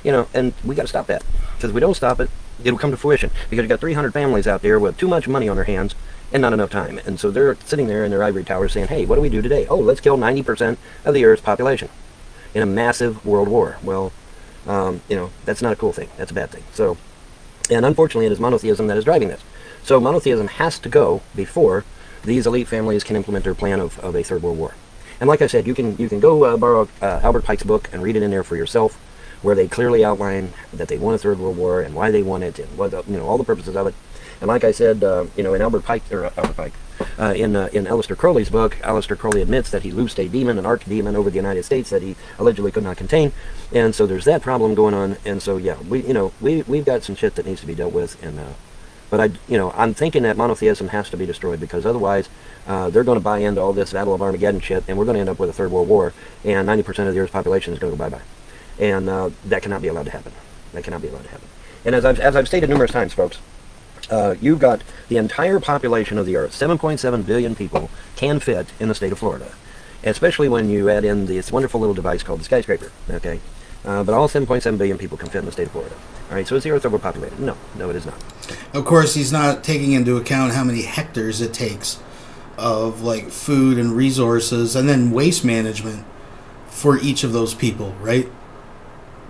and we got to stop that. Because if we don't stop it, it'll come to fruition. Because you got 300 families out there with too much money on their hands and not enough time. And so they're sitting there in their ivory towers saying, hey, what do we do today? Oh, let's kill 90% of the Earth's population in a massive world war. Well, that's not a cool thing. That's a bad thing. So, and unfortunately, it is monotheism that is driving this. So monotheism has to go before these elite families can implement their plan of a third world war. And like I said, you can go borrow Albert Pike's book and read it in there for yourself, where they clearly outline that they want a third world war and why they want it and what all the purposes of it. And like I said, in in Aleister Crowley's book, Aleister Crowley admits that he loosed a demon, an archdemon, over the United States that he allegedly could not contain, and so there's that problem going on. And so yeah, we've got some shit that needs to be dealt with. And but I'm thinking that monotheism has to be destroyed, because otherwise they're going to buy into all this Battle of Armageddon shit, and we're going to end up with a third world war, and 90% of the Earth's population is going to go bye-bye, and that cannot be allowed to happen. That cannot be allowed to happen. And as I've stated numerous times, folks. You've got the entire population of the Earth, 7.7 billion people, can fit in the state of Florida. Especially when you add in this wonderful little device called the skyscraper, okay? But all 7.7 billion people can fit in the state of Florida. All right, so is the Earth overpopulated? No, it is not. Of course, he's not taking into account how many hectares it takes of, food and resources and then waste management for each of those people, right?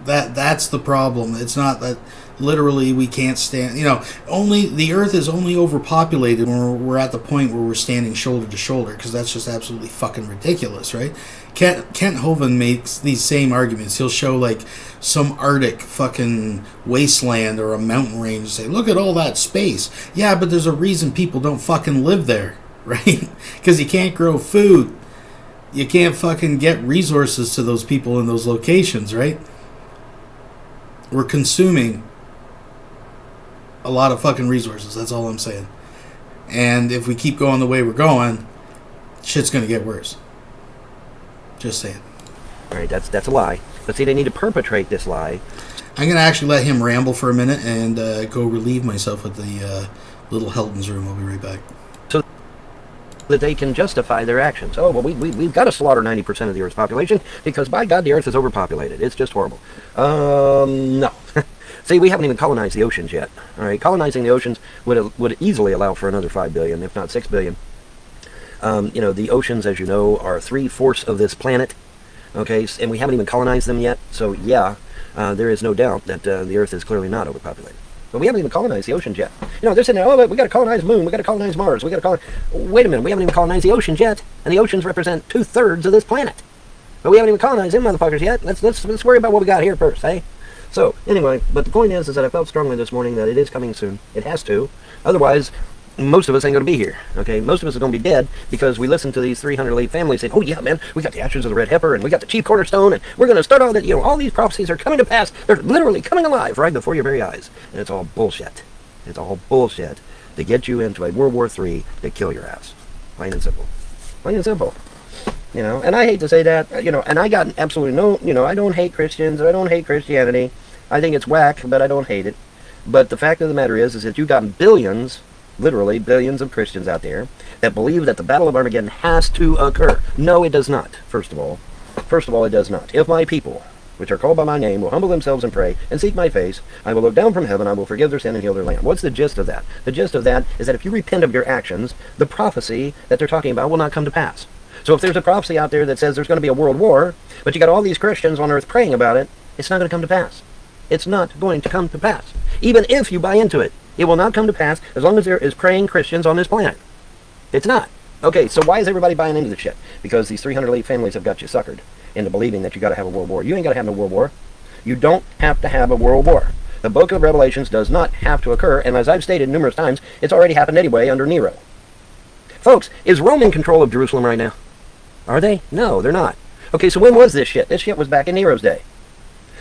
That's the problem. It's not that literally we can't stand, only the Earth is only overpopulated when we're at the point where we're standing shoulder to shoulder, because that's just absolutely fucking ridiculous, right? Kent Hovind makes these same arguments. He'll show some Arctic fucking wasteland or a mountain range and say, look at all that space. Yeah, but there's a reason people don't fucking live there, right? Because you can't grow food. You can't fucking get resources to those people in those locations, right? We're consuming a lot of fucking resources. That's all I'm saying. And if we keep going the way we're going, shit's going to get worse. Just saying. All right, that's a lie. But see, they need to perpetrate this lie. I'm going to actually let him ramble for a minute and go relieve myself at the little Helton's room. I'll be right back. that they can justify their actions. Oh, well, we've got to slaughter 90% of the Earth's population because, by God, the Earth is overpopulated. It's just horrible. No. See, we haven't even colonized the oceans yet. All right, colonizing the oceans would easily allow for another 5 billion, if not 6 billion. The oceans, as you know, are 3/4 of this planet. Okay, and we haven't even colonized them yet. So, yeah, there is no doubt that the Earth is clearly not overpopulated. But we haven't even colonized the oceans yet. They're saying, oh, we got to colonize the moon, we got to colonize Mars, we got to colonize... Wait a minute, we haven't even colonized the oceans yet, and the oceans represent 2/3 of this planet. But we haven't even colonized them motherfuckers yet. Let's worry about what we got here first, eh? So, anyway, but the point is that I felt strongly this morning that it is coming soon. It has to. Otherwise, most of us ain't going to be here, okay? Most of us are going to be dead because we listened to these 300 elite families saying, oh, yeah, man, we got the ashes of the red heifer, and we got the chief cornerstone, and we're going to start all that, all these prophecies are coming to pass. They're literally coming alive right before your very eyes. And it's all bullshit. It's all bullshit to get you into a World War III to kill your ass. Plain and simple. Plain and simple. And I hate to say that, and I got absolutely no, I don't hate Christians, I don't hate Christianity. I think it's whack, but I don't hate it. But the fact of the matter is that you got billions, literally billions of Christians out there that believe that the Battle of Armageddon has to occur. No, it does not, first of all. First of all, it does not. If my people, which are called by my name, will humble themselves and pray and seek my face, I will look down from heaven, I will forgive their sin and heal their land. What's the gist of that? The gist of that is that if you repent of your actions, the prophecy that they're talking about will not come to pass. So if there's a prophecy out there that says there's going to be a world war, but you got all these Christians on earth praying about it, it's not going to come to pass. It's not going to come to pass. Even if you buy into it, it will not come to pass as long as there is praying Christians on this planet. It's not. Okay, so why is everybody buying into this shit? Because these 300 elite families have got you suckered into believing that you got to have a world war. You ain't got to have no world war. You don't have to have a world war. The book of Revelations does not have to occur, and as I've stated numerous times, it's already happened anyway under Nero. Folks, is Rome in control of Jerusalem right now? Are they? No, they're not. Okay, so when was this shit? This shit was back in Nero's day.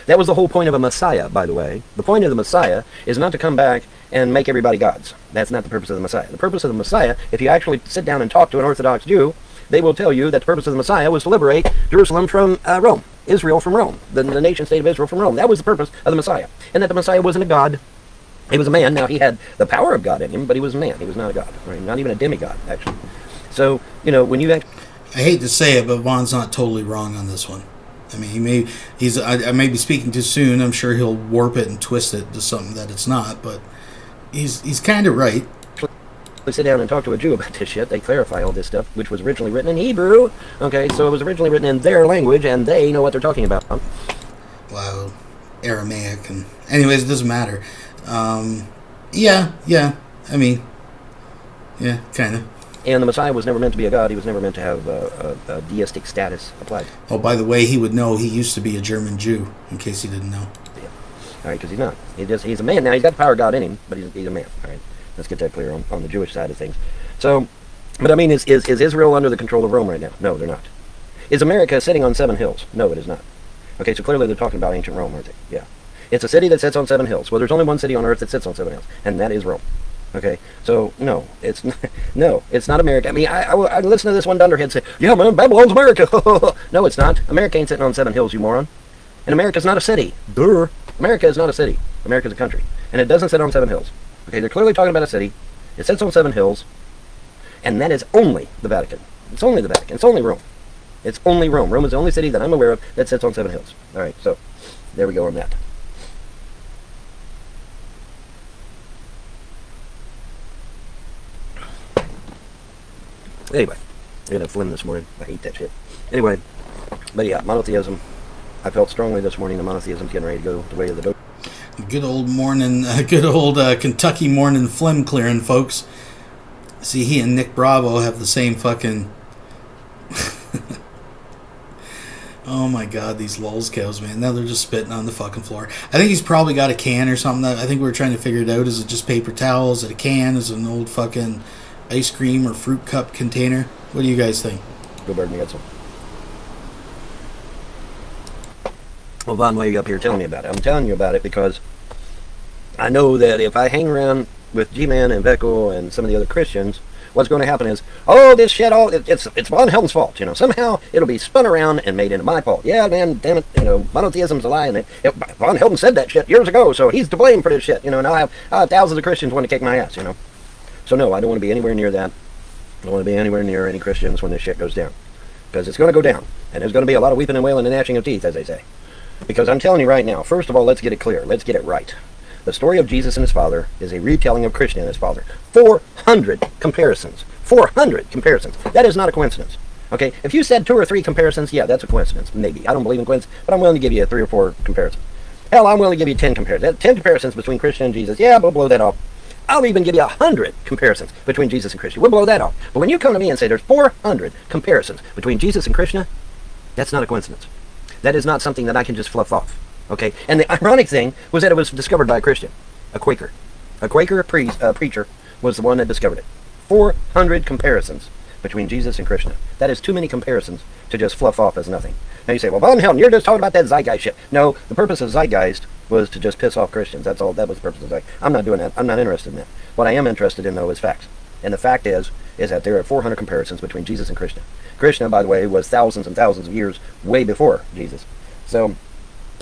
That was the whole point of a Messiah, by the way. The point of the Messiah is not to come back and make everybody gods. That's not the purpose of the Messiah. The purpose of the Messiah, if you actually sit down and talk to an Orthodox Jew, they will tell you that the purpose of the Messiah was to liberate Jerusalem from Rome, Israel from Rome, the nation-state of Israel from Rome. That was the purpose of the Messiah. And that the Messiah wasn't a god. He was a man. Now, he had the power of God in him, but he was a man. He was not a god. Right? Not even a demigod, actually. So, when you actually... I hate to say it, but Vaughn's not totally wrong on this one. I mean, I may be speaking too soon. I'm sure he'll warp it and twist it to something that it's not, but he's kind of right. Sit down and talk to a Jew about this shit. They clarify all this stuff, which was originally written in Hebrew. Okay, so it was originally written in their language, and they know what they're talking about. Wow, Aramaic, and anyways, it doesn't matter. Yeah. I mean, yeah, kind of. And the Messiah was never meant to be a god. He was never meant to have a deistic status applied. Oh, by the way, he would know he used to be a German Jew, in case you didn't know. Yeah. All right, because he's not. He's a man now. He's got the power of God in him, but he's a man. All right, let's get that clear on the Jewish side of things. So, but I mean, is Israel under the control of Rome right now? No, they're not. Is America sitting on 7 hills? No, it is not. Okay, so clearly they're talking about ancient Rome, aren't they? Yeah. It's a city that sits on 7 hills. Well, there's only one city on earth that sits on 7 hills, and that is Rome. Okay, so no, it's not America. I mean, I listen to this one dunderhead say, "Yeah, man, Babylon's America." No, it's not. America ain't sitting on 7 hills, you moron. And America's not a city. Durr. America is not a city. America's a country, and it doesn't sit on 7 hills. Okay, they're clearly talking about a city. It sits on 7 hills, and that is only the Vatican. It's only the Vatican. It's only Rome. It's only Rome. Rome is the only city that I'm aware of that sits on 7 hills. All right, so there we go on that. Anyway, I got a phlegm this morning. I hate that shit. Anyway, but yeah, monotheism. I felt strongly this morning that monotheism's getting ready to go the way of the dope. Good old morning, Kentucky morning phlegm clearing, folks. See, he and Nick Bravo have the same fucking... Oh my god, these lulz cows, man. Now they're just spitting on the fucking floor. I think he's probably got a can or something. I think we were trying to figure it out. Is it just paper towel? Is it a can? Is it an old fucking ice cream or fruit cup container? What do you guys think? Go bird, me get some. Well, Vaughn, why are you up here telling me about it? I'm telling you about it because I know that if I hang around with G-Man and Beckel and some of the other Christians, what's going to happen is, oh, this shit, it's Vonhelton's fault, Somehow it'll be spun around and made into my fault. Yeah, man, damn it, monotheism's a lie, and Vonhelton said that shit years ago, so he's to blame for this shit, and I have thousands of Christians want to kick my ass, So no, I don't want to be anywhere near that. I don't want to be anywhere near any Christians when this shit goes down. Because it's going to go down. And there's going to be a lot of weeping and wailing and gnashing of teeth, as they say. Because I'm telling you right now, first of all, let's get it clear. Let's get it right. The story of Jesus and his Father is a retelling of Krishna and his Father. 400 comparisons. 400 comparisons. That is not a coincidence. Okay, if you said 2 or 3 comparisons, yeah, that's a coincidence. Maybe. I don't believe in coincidence, but I'm willing to give you 3 or 4 comparisons. Hell, I'm willing to give you 10 comparisons. 10 comparisons between Krishna and Jesus. Yeah, we'll blow that off. I'll even give you 100 comparisons between Jesus and Krishna. We'll blow that off. But when you come to me and say there's 400 comparisons between Jesus and Krishna, that's not a coincidence. That is not something that I can just fluff off. Okay? And the ironic thing was that it was discovered by a Christian, a Quaker. A Quaker preacher was the one that discovered it. 400 comparisons between Jesus and Krishna. That is too many comparisons to just fluff off as nothing. Now you say, well, Vonhelton, you're just talking about that zeitgeist shit. No, the purpose of zeitgeist was to just piss off Christians. That's all. That was the purpose of zeitgeist. I'm not doing that. I'm not interested in that. What I am interested in, though, is facts. And the fact is that there are 400 comparisons between Jesus and Krishna. Krishna, by the way, was thousands and thousands of years way before Jesus. So,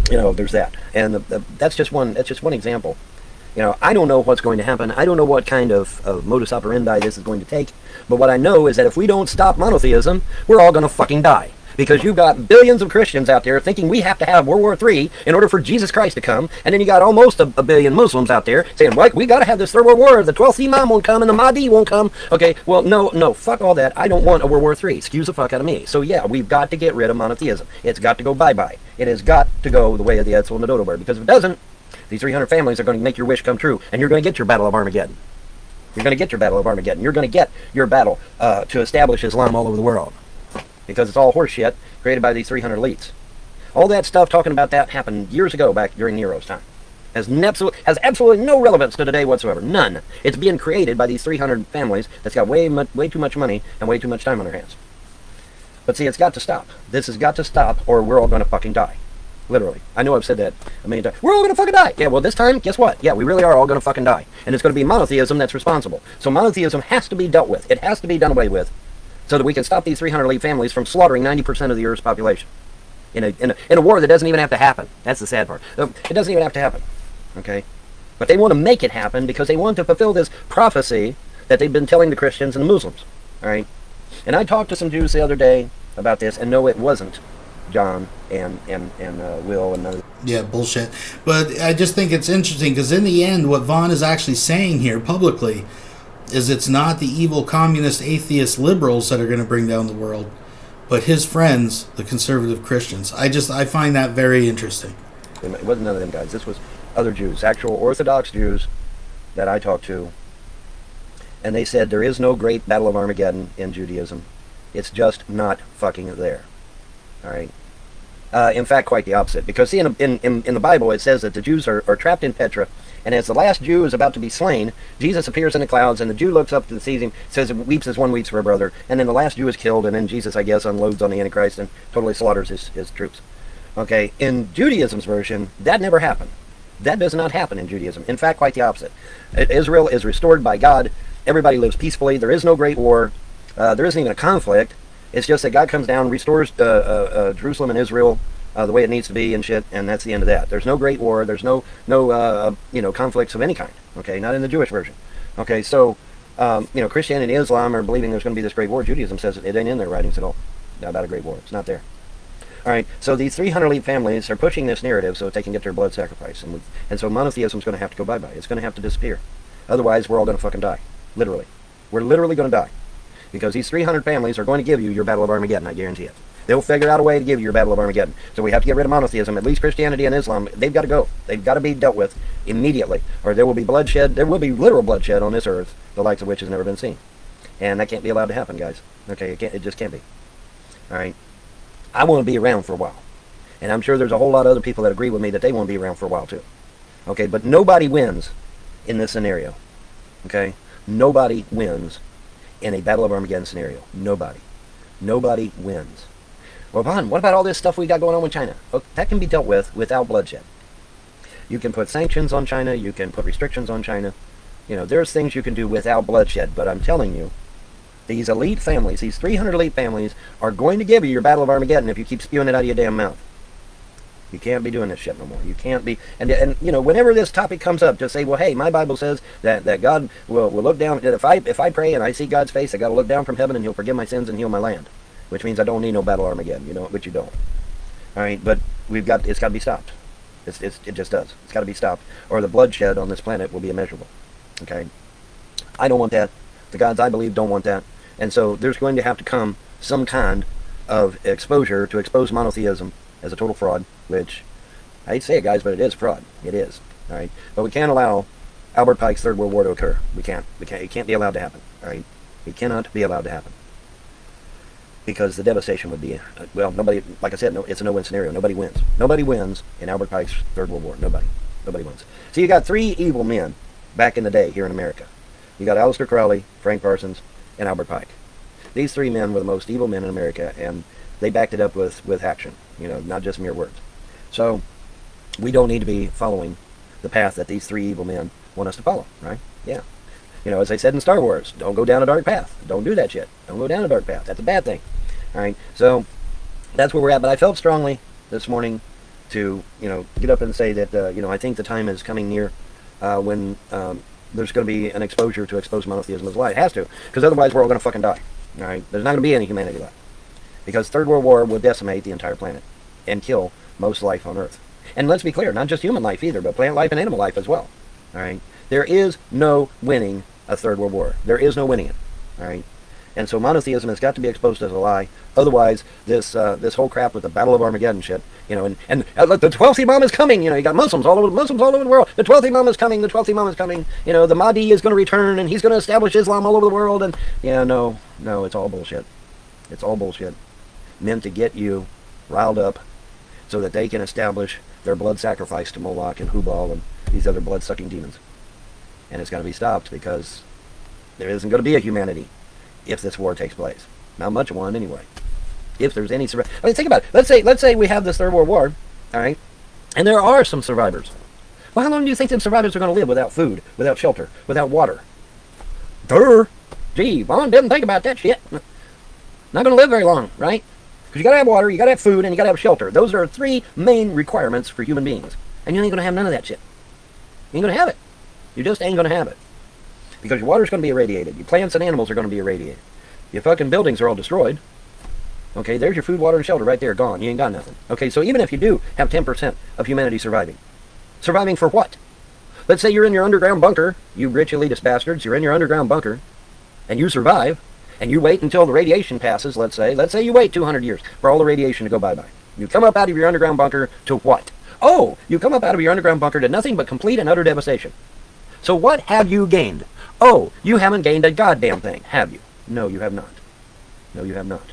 there's that. And that's just one example. I don't know what's going to happen. I don't know what kind of modus operandi this is going to take. But what I know is that if we don't stop monotheism, we're all going to fucking die. Because you've got billions of Christians out there thinking we have to have World War III in order for Jesus Christ to come. And then you got almost a billion Muslims out there saying, what, we got to have this Third World War. The 12th Imam won't come and the Mahdi won't come. Okay, well, no, fuck all that. I don't want a World War III. Excuse the fuck out of me. So yeah, we've got to get rid of monotheism. It's got to go bye-bye. It has got to go the way of the Edsel and the Dodo bird. Because if it doesn't, these 300 families are going to make your wish come true. And you're going to get your battle of Armageddon. You're going to get your battle of Armageddon. You're going to get your battle to establish Islam all over the world. Because it's all horseshit created by these 300 elites. All that stuff talking about that happened years ago, back during Nero's time. Has absolutely no relevance to today whatsoever. None. It's being created by these 300 families that's got way too much money and way too much time on their hands. But see, it's got to stop. This has got to stop or we're all going to fucking die. Literally. I know I've said that a million times. We're all going to fucking die. Yeah, well, this time, guess what? Yeah, we really are all going to fucking die. And it's going to be monotheism that's responsible. So monotheism has to be dealt with. It has to be done away with so that we can stop these 300 elite families from slaughtering 90% of the Earth's population. In a war that doesn't even have to happen. That's the sad part. It doesn't even have to happen. Okay? But they want to make it happen because they want to fulfill this prophecy that they've been telling the Christians and the Muslims. Alright? And I talked to some Jews the other day about this, and no, it wasn't John and Will and none of Yeah, bullshit. But I just think it's interesting because in the end, what Vaughn is actually saying here publicly is it's not the evil communist, atheist liberals that are going to bring down the world, but his friends, the conservative Christians. I find that very interesting. It wasn't none of them guys. This was other Jews, actual Orthodox Jews that I talked to. And they said there is no great battle of Armageddon in Judaism. It's just not fucking there. All right. In fact, quite the opposite. Because see, in the Bible, it says that the Jews are trapped in Petra, and as the last Jew is about to be slain, Jesus appears in the clouds, and the Jew looks up and sees him, says, weeps as one weeps for a brother, and then the last Jew is killed, and then Jesus, I guess, unloads on the Antichrist and totally slaughters his troops. Okay, in Judaism's version, that never happened. That does not happen in Judaism. In fact, quite the opposite. Israel is restored by God. Everybody lives peacefully. There is no great war. There isn't even a conflict. It's just that God comes down, restores Jerusalem and Israel the way it needs to be and shit, and that's the end of that. There's no great war. There's no conflicts of any kind. Okay, not in the Jewish version. Okay, so Christianity and Islam are believing there's going to be this great war. Judaism says it ain't in their writings at all about a great war. It's not there. All right, so these 300 elite families are pushing this narrative so that they can get their blood sacrifice, and so monotheism is going to have to go bye-bye. It's going to have to disappear. Otherwise, we're all going to fucking die. Literally. We're literally going to die. Because these 300 families are going to give you your battle of Armageddon, I guarantee it. They'll figure out a way to give you your battle of Armageddon. So we have to get rid of monotheism. At least Christianity and Islam, they've got to go. They've got to be dealt with immediately. Or there will be bloodshed. There will be literal bloodshed on this earth, the likes of which has never been seen. And that can't be allowed to happen, guys. Okay, it just can't be. All right? I want to be around for a while. And I'm sure there's a whole lot of other people that agree with me that they want to be around for a while too. Okay, but nobody wins in this scenario. Okay? Nobody wins in a battle of Armageddon scenario. Nobody. Nobody wins. Well, Vaughn, what about all this stuff we got going on with China? Well, that can be dealt with without bloodshed. You can put sanctions on China. You can put restrictions on China. There's things you can do without bloodshed. But I'm telling you, these elite families, these 300 elite families, are going to give you your battle of Armageddon if you keep spewing it out of your damn mouth. You can't be doing this shit no more. You can't be, and you know, whenever this topic comes up, just say, well, hey, my Bible says that God will look down. If I pray and I see God's face, I got to look down from heaven and He'll forgive my sins and heal my land, which means I don't need no battle Armageddon. You know, which you don't. All right, but it's got to be stopped. It just does. It's got to be stopped, or the bloodshed on this planet will be immeasurable. Okay, I don't want that. The gods I believe don't want that, and so there's going to have to come some kind of exposure to expose monotheism as a total fraud, which I hate to say it, guys, but it is fraud. It is. All right, but we can't allow Albert Pike's Third World War to occur. We can't. It can't be allowed to happen. All right, it cannot be allowed to happen because the devastation would be nobody. Like I said, no, it's a no-win scenario. Nobody wins. Nobody wins in Albert Pike's Third World War. Nobody wins. So you got three evil men back in the day here in America. You got Aleister Crowley, Frank Parsons, and Albert Pike. These three men were the most evil men in America, and they backed it up with action, you know, not just mere words. So we don't need to be following the path that these three evil men want us to follow, right? Yeah. You know, as they said in Star Wars, don't go down a dark path. Don't do that shit. Don't go down a dark path. That's a bad thing. All right. So that's where we're at. But I felt strongly this morning to, you know, get up and say that, you know, I think the time is coming near when there's going to be an exposure to expose monotheism as well. It has to, because otherwise we're all going to fucking die. All right. There's not going to be any humanity left. Because Third World War will decimate the entire planet and kill most life on Earth. And let's be clear, not just human life either, but plant life and animal life as well. All right, there is no winning a Third World War. There is no winning it. All right, and so monotheism has got to be exposed as a lie. Otherwise, this whole crap with the Battle of Armageddon shit, you know, and look, the 12th Imam is coming. You know, you got Muslims all over the world. The 12th Imam is coming. The 12th Imam is coming. You know, the Mahdi is going to return and he's going to establish Islam all over the world. And yeah, no, it's all bullshit. It's all bullshit. Meant to get you riled up so that they can establish their blood sacrifice to Moloch and Hubal and these other blood-sucking demons. And it's got to be stopped because there isn't going to be a humanity if this war takes place. Not much of one anyway. If there's any survivors. I mean, think about it. Let's say we have this Third World War, all right, and there are some survivors. Well, how long do you think them survivors are going to live without food, without shelter, without water? Gee, Vaughn didn't think about that shit. Not going to live very long, right? Because you got to have water, you got to have food, and you got to have shelter. Those are three main requirements for human beings. And you ain't going to have none of that shit. You ain't going to have it. You just ain't going to have it. Because your water's going to be irradiated. Your plants and animals are going to be irradiated. Your fucking buildings are all destroyed. Okay, there's your food, water, and shelter right there, gone. You ain't got nothing. Okay, so even if you do have 10% of humanity surviving, surviving for what? Let's say you're in your underground bunker, you rich elitist bastards, you're in your underground bunker, and you survive, and you wait until the radiation passes, let's say you wait 200 years for all the radiation to go bye-bye. You come up out of your underground bunker to what? Oh, you come up out of your underground bunker to nothing but complete and utter devastation. So what have you gained? Oh, you haven't gained a goddamn thing, have you? No, you have not. No, you have not.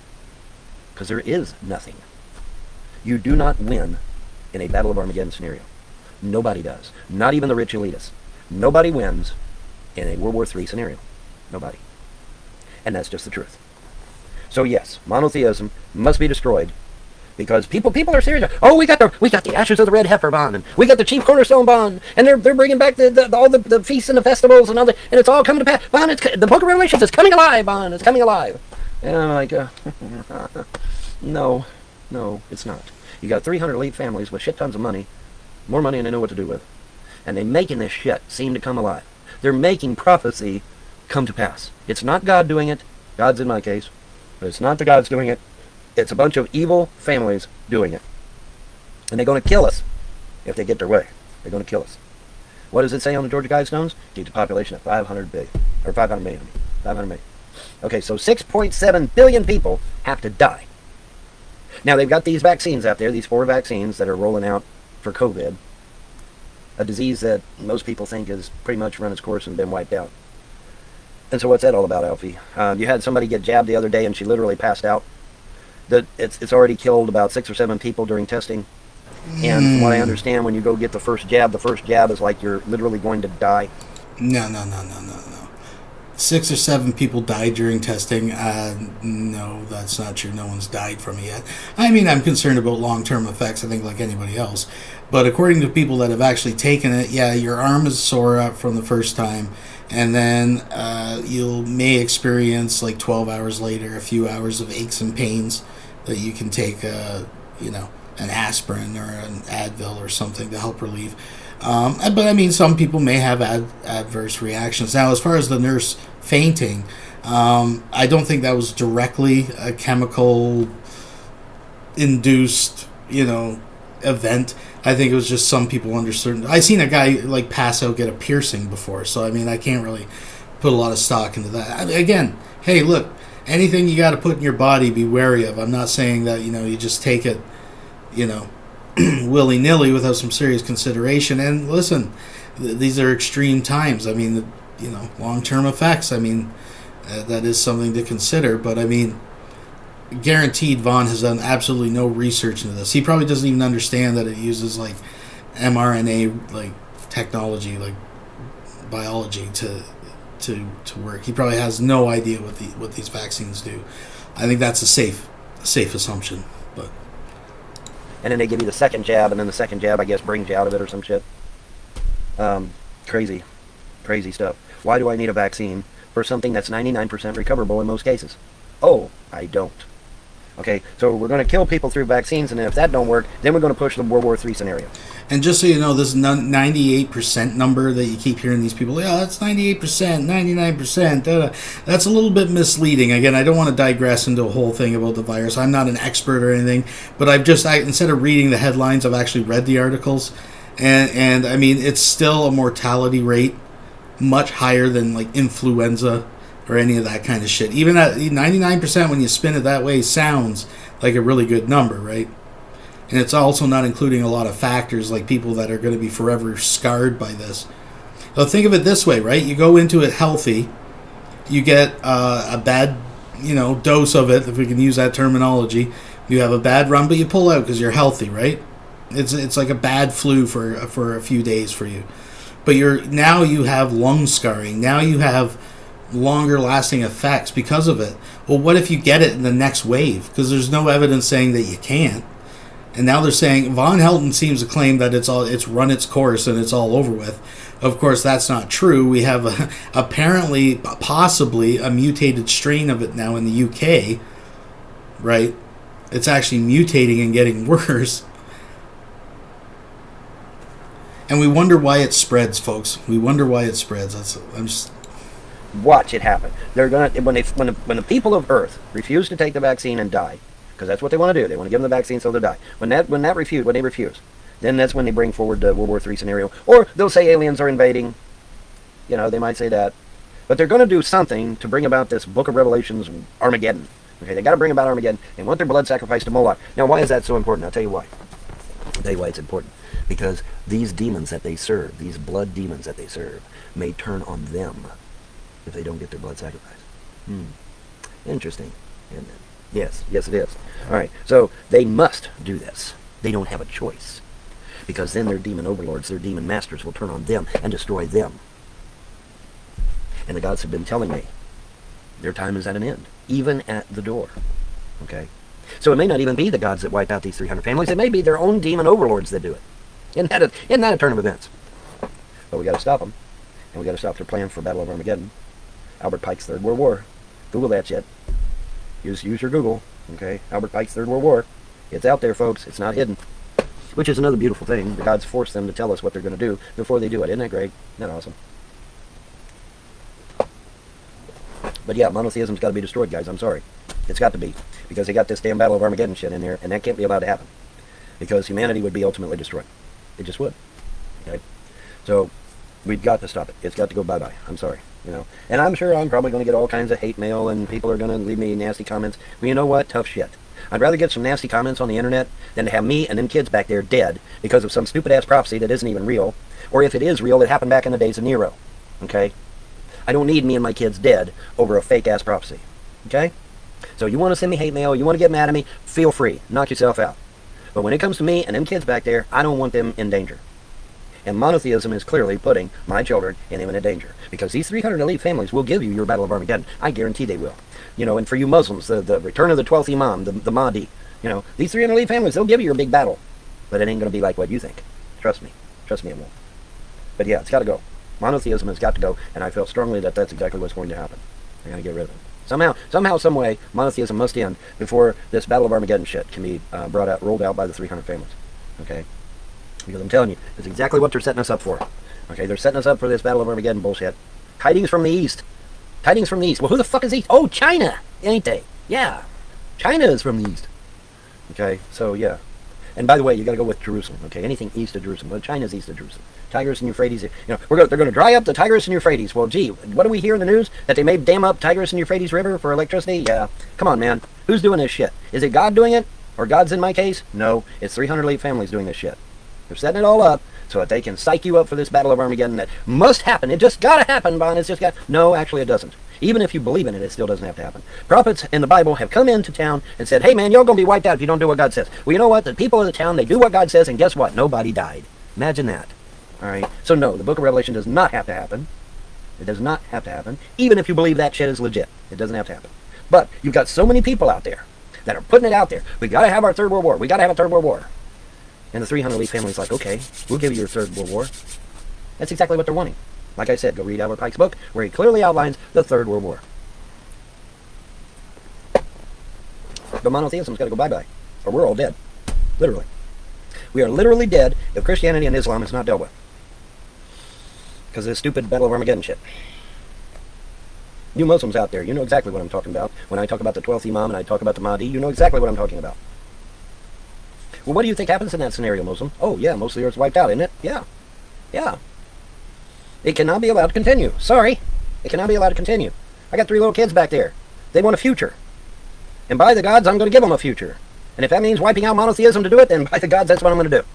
Because there is nothing. You do not win in a Battle of Armageddon scenario. Nobody does. Not even the rich elitists. Nobody wins in a World War III scenario. Nobody. And that's just the truth. So yes, monotheism must be destroyed because people are serious. Oh, we got the ashes of the red heifer bond, and we got the chief cornerstone bond, and they're bringing back all the feasts and the festivals and all that, and it's all coming to pass. Bond, the Book of Revelations is coming alive. Bond, it's coming alive. And I'm like, no, it's not. You got 300 elite families with shit tons of money, more money than they know what to do with, and they're making this shit seem to come alive. They're making prophecy come to pass. It's not God doing it. God's in my case. But it's not the gods doing it. It's a bunch of evil families doing it. And they're going to kill us if they get their way. They're going to kill us. What does it say on the Georgia Guidestones? Keep the population at 500 billion. Or 500 million. 500 million. Okay, so 6.7 billion people have to die. Now, they've got these vaccines out there, these 4 vaccines that are rolling out for COVID. A disease that most people think has pretty much run its course and been wiped out. And so what's that all about, Alfie? You had somebody get jabbed the other day and she literally passed out. It's already killed about 6 or 7 people during testing. And from what I understand, when you go get the first jab is like you're literally going to die. No. 6 or 7 people died during testing. No, that's not true. No one's died from it yet. I mean, I'm concerned about long-term effects, I think, like anybody else. But according to people that have actually taken it, yeah, your arm is sore up from the first time. And then you may experience, like 12 hours later, a few hours of aches and pains that you can take, an aspirin or an Advil or something to help relieve. But I mean, some people may have adverse reactions. Now, as far as the nurse fainting, I don't think that was directly a chemical induced, event. I think it was just some people under certain. I seen a guy like pass out, get a piercing before, so I mean, I can't really put a lot of stock into that. Again, hey, look, anything you got to put in your body, be wary of. I'm not saying that you just take it, willy nilly without some serious consideration. And listen, these are extreme times. I mean, long term effects. I mean, that is something to consider. But I mean, guaranteed Vaughn has done absolutely no research into this. He probably doesn't even understand that it uses like mRNA like technology, like biology to work. He probably has no idea what these vaccines do. I think that's a safe assumption. But and then they give you the second jab, and then the second jab, I guess, brings you out of it or some shit. Crazy stuff. Why do I need a vaccine for something that's 99% recoverable in most cases? Oh, I don't. Okay, so we're going to kill people through vaccines, and if that don't work, then we're going to push the World War III scenario. And just so you know, this 98% number that you keep hearing these people, that's 98%, 99%, that's a little bit misleading. Again, I don't want to digress into a whole thing about the virus. I'm not an expert or anything, but instead of reading the headlines, I've actually read the articles. And I mean, it's still a mortality rate much higher than like influenza or any of that kind of shit. Even at 99%, when you spin it that way, sounds like a really good number, right? And it's also not including a lot of factors like people that are going to be forever scarred by this. So think of it this way, right? You go into it healthy, you get a bad, dose of it, if we can use that terminology. You have a bad run, but you pull out because you're healthy, right? It's like a bad flu for a few days for you. But now you have lung scarring. Now you have longer lasting effects because of it. Well, what if you get it in the next wave? Because there's no evidence saying that you can't. And now they're saying Vonhelton seems to claim that it's run its course and it's all over with. Of course, that's not true. We have apparently, possibly, a mutated strain of it now in the UK, right? It's actually mutating and getting worse. And we wonder why it spreads, folks. We wonder why it spreads. Watch it happen. They're gonna when the people of Earth refuse to take the vaccine and die, because that's what they want to do. They want to give them the vaccine so they'll die. When they refuse, then that's when they bring forward the World War III scenario, or they'll say aliens are invading. They might say that, but they're going to do something to bring about this Book of Revelations Armageddon. Okay, they got to bring about Armageddon and want their blood sacrificed to Moloch. Now, why is that so important? I'll tell you why. I'll tell you why it's important. Because these demons that they serve, these blood demons that they serve, may turn on them if they don't get their blood sacrificed. Interesting, isn't it? Yes, it is. All right, so they must do this. They don't have a choice. Because then their demon overlords, their demon masters will turn on them and destroy them. And the gods have been telling me their time is at an end, even at the door. Okay? So it may not even be the gods that wipe out these 300 families. It may be their own demon overlords that do it. Isn't that a turn of events? But we got to stop them. And we got to stop their plan for Battle of Armageddon. Albert Pike's Third World War. Google that shit. Use your Google. Okay? Albert Pike's Third World War. It's out there, folks. It's not hidden. Which is another beautiful thing. The gods force them to tell us what they're going to do before they do it. Isn't that great? Isn't that awesome? But yeah, monotheism's got to be destroyed, guys. I'm sorry. It's got to be. Because they got this damn Battle of Armageddon shit in there, and that can't be allowed to happen. Because humanity would be ultimately destroyed. It just would. Okay? So, we've got to stop it. It's got to go bye-bye. I'm sorry. And I'm sure I'm probably going to get all kinds of hate mail, and people are going to leave me nasty comments. Well, you know what? Tough shit. I'd rather get some nasty comments on the internet than to have me and them kids back there dead because of some stupid-ass prophecy that isn't even real. Or if it is real, it happened back in the days of Nero. Okay? I don't need me and my kids dead over a fake-ass prophecy. Okay? So you want to send me hate mail, you want to get mad at me, feel free. Knock yourself out. But when it comes to me and them kids back there, I don't want them in danger. And monotheism is clearly putting my children in imminent danger. Because these 300 elite families will give you your Battle of Armageddon. I guarantee they will. And for you Muslims, the return of the 12th Imam, the Mahdi, these 300 elite families, they'll give you your big battle. But it ain't going to be like what you think. Trust me. Trust me, it won't. But yeah, it's got to go. Monotheism has got to go, and I feel strongly that that's exactly what's going to happen. They're going to get rid of it. Somehow, some way, monotheism must end before this Battle of Armageddon shit can be rolled out by the 300 families. Okay? Because I'm telling you, it's exactly what they're setting us up for. Okay? They're setting us up for this Battle of Armageddon bullshit. Tidings from the East. Tidings from the East. Well, who the fuck is East? Oh, China! Ain't they? Yeah. China is from the East. Okay? So, yeah. And by the way, you got to go with Jerusalem. Okay? Anything east of Jerusalem. Well, China's east of Jerusalem. Tigris and Euphrates. You know, they're going to dry up the Tigris and Euphrates. Well, gee, what do we hear in the news? That they may dam up Tigris and Euphrates River for electricity? Yeah. Come on, man. Who's doing this shit? Is it God doing it? Or God's in my case? No. It's 308 families doing this shit. They're setting it all up so that they can psych you up for this Battle of Armageddon that must happen. It just got to happen, Bon. It's just got... No, actually it doesn't. Even if you believe in it, it still doesn't have to happen. Prophets in the Bible have come into town and said, hey, man, you're going to be wiped out if you don't do what God says. Well, you know what? The people of the town, they do what God says, and guess what? Nobody died. Imagine that. All right? So, no, the book of Revelation does not have to happen. It does not have to happen, even if you believe that shit is legit. It doesn't have to happen. But you've got so many people out there that are putting it out there. We got to have our third world war. We got to have a third world war. And the 300 elite family's like, okay, we'll give you your third world war. That's exactly what they're wanting. Like I said, go read Albert Pike's book, where he clearly outlines the third world war. The monotheism's got to go bye-bye, or we're all dead. Literally. We are literally dead if Christianity and Islam is not dealt with. Because of this stupid Battle of Armageddon shit. You Muslims out there, you know exactly what I'm talking about. When I talk about the 12th Imam and I talk about the Mahdi, you know exactly what I'm talking about. Well, what do you think happens in that scenario, Muslim? Oh, yeah, most of the earth's wiped out, isn't it? Yeah. Yeah. It cannot be allowed to continue. Sorry. It cannot be allowed to continue. I got 3 little kids back there. They want a future. And by the gods, I'm going to give them a future. And if that means wiping out monotheism to do it, then by the gods, that's what I'm going to do.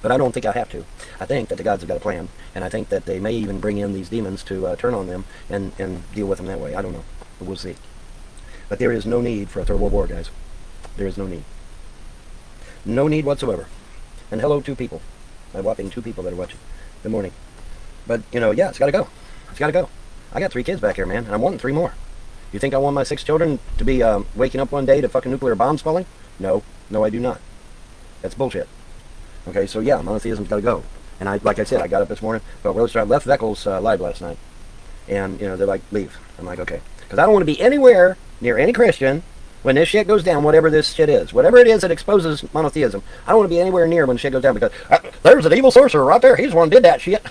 But I don't think I have to. I think that the gods have got a plan. And I think that they may even bring in these demons to turn on them and deal with them that way. I don't know. But we'll see. But there is no need for a third world war, guys. There is no need. No need whatsoever. And hello, 2 people. My whopping 2 people that are watching. Good morning. But, you know, yeah, it's got to go. It's got to go. I got 3 kids back here, man. And I'm wanting 3 more. You think I want my 6 children to be waking up one day to fucking nuclear bombs falling? No. No, I do not. That's bullshit. Okay, so yeah, monotheism's got to go. And like I said, I got up this morning, but I left Veckel's live last night. And, you know, they're like, leave. I'm like, okay. Because I don't want to be anywhere near any Christian when this shit goes down, whatever this shit is. Whatever it is that exposes monotheism, I don't want to be anywhere near when shit goes down because there's an evil sorcerer right there. He's the one who did that shit.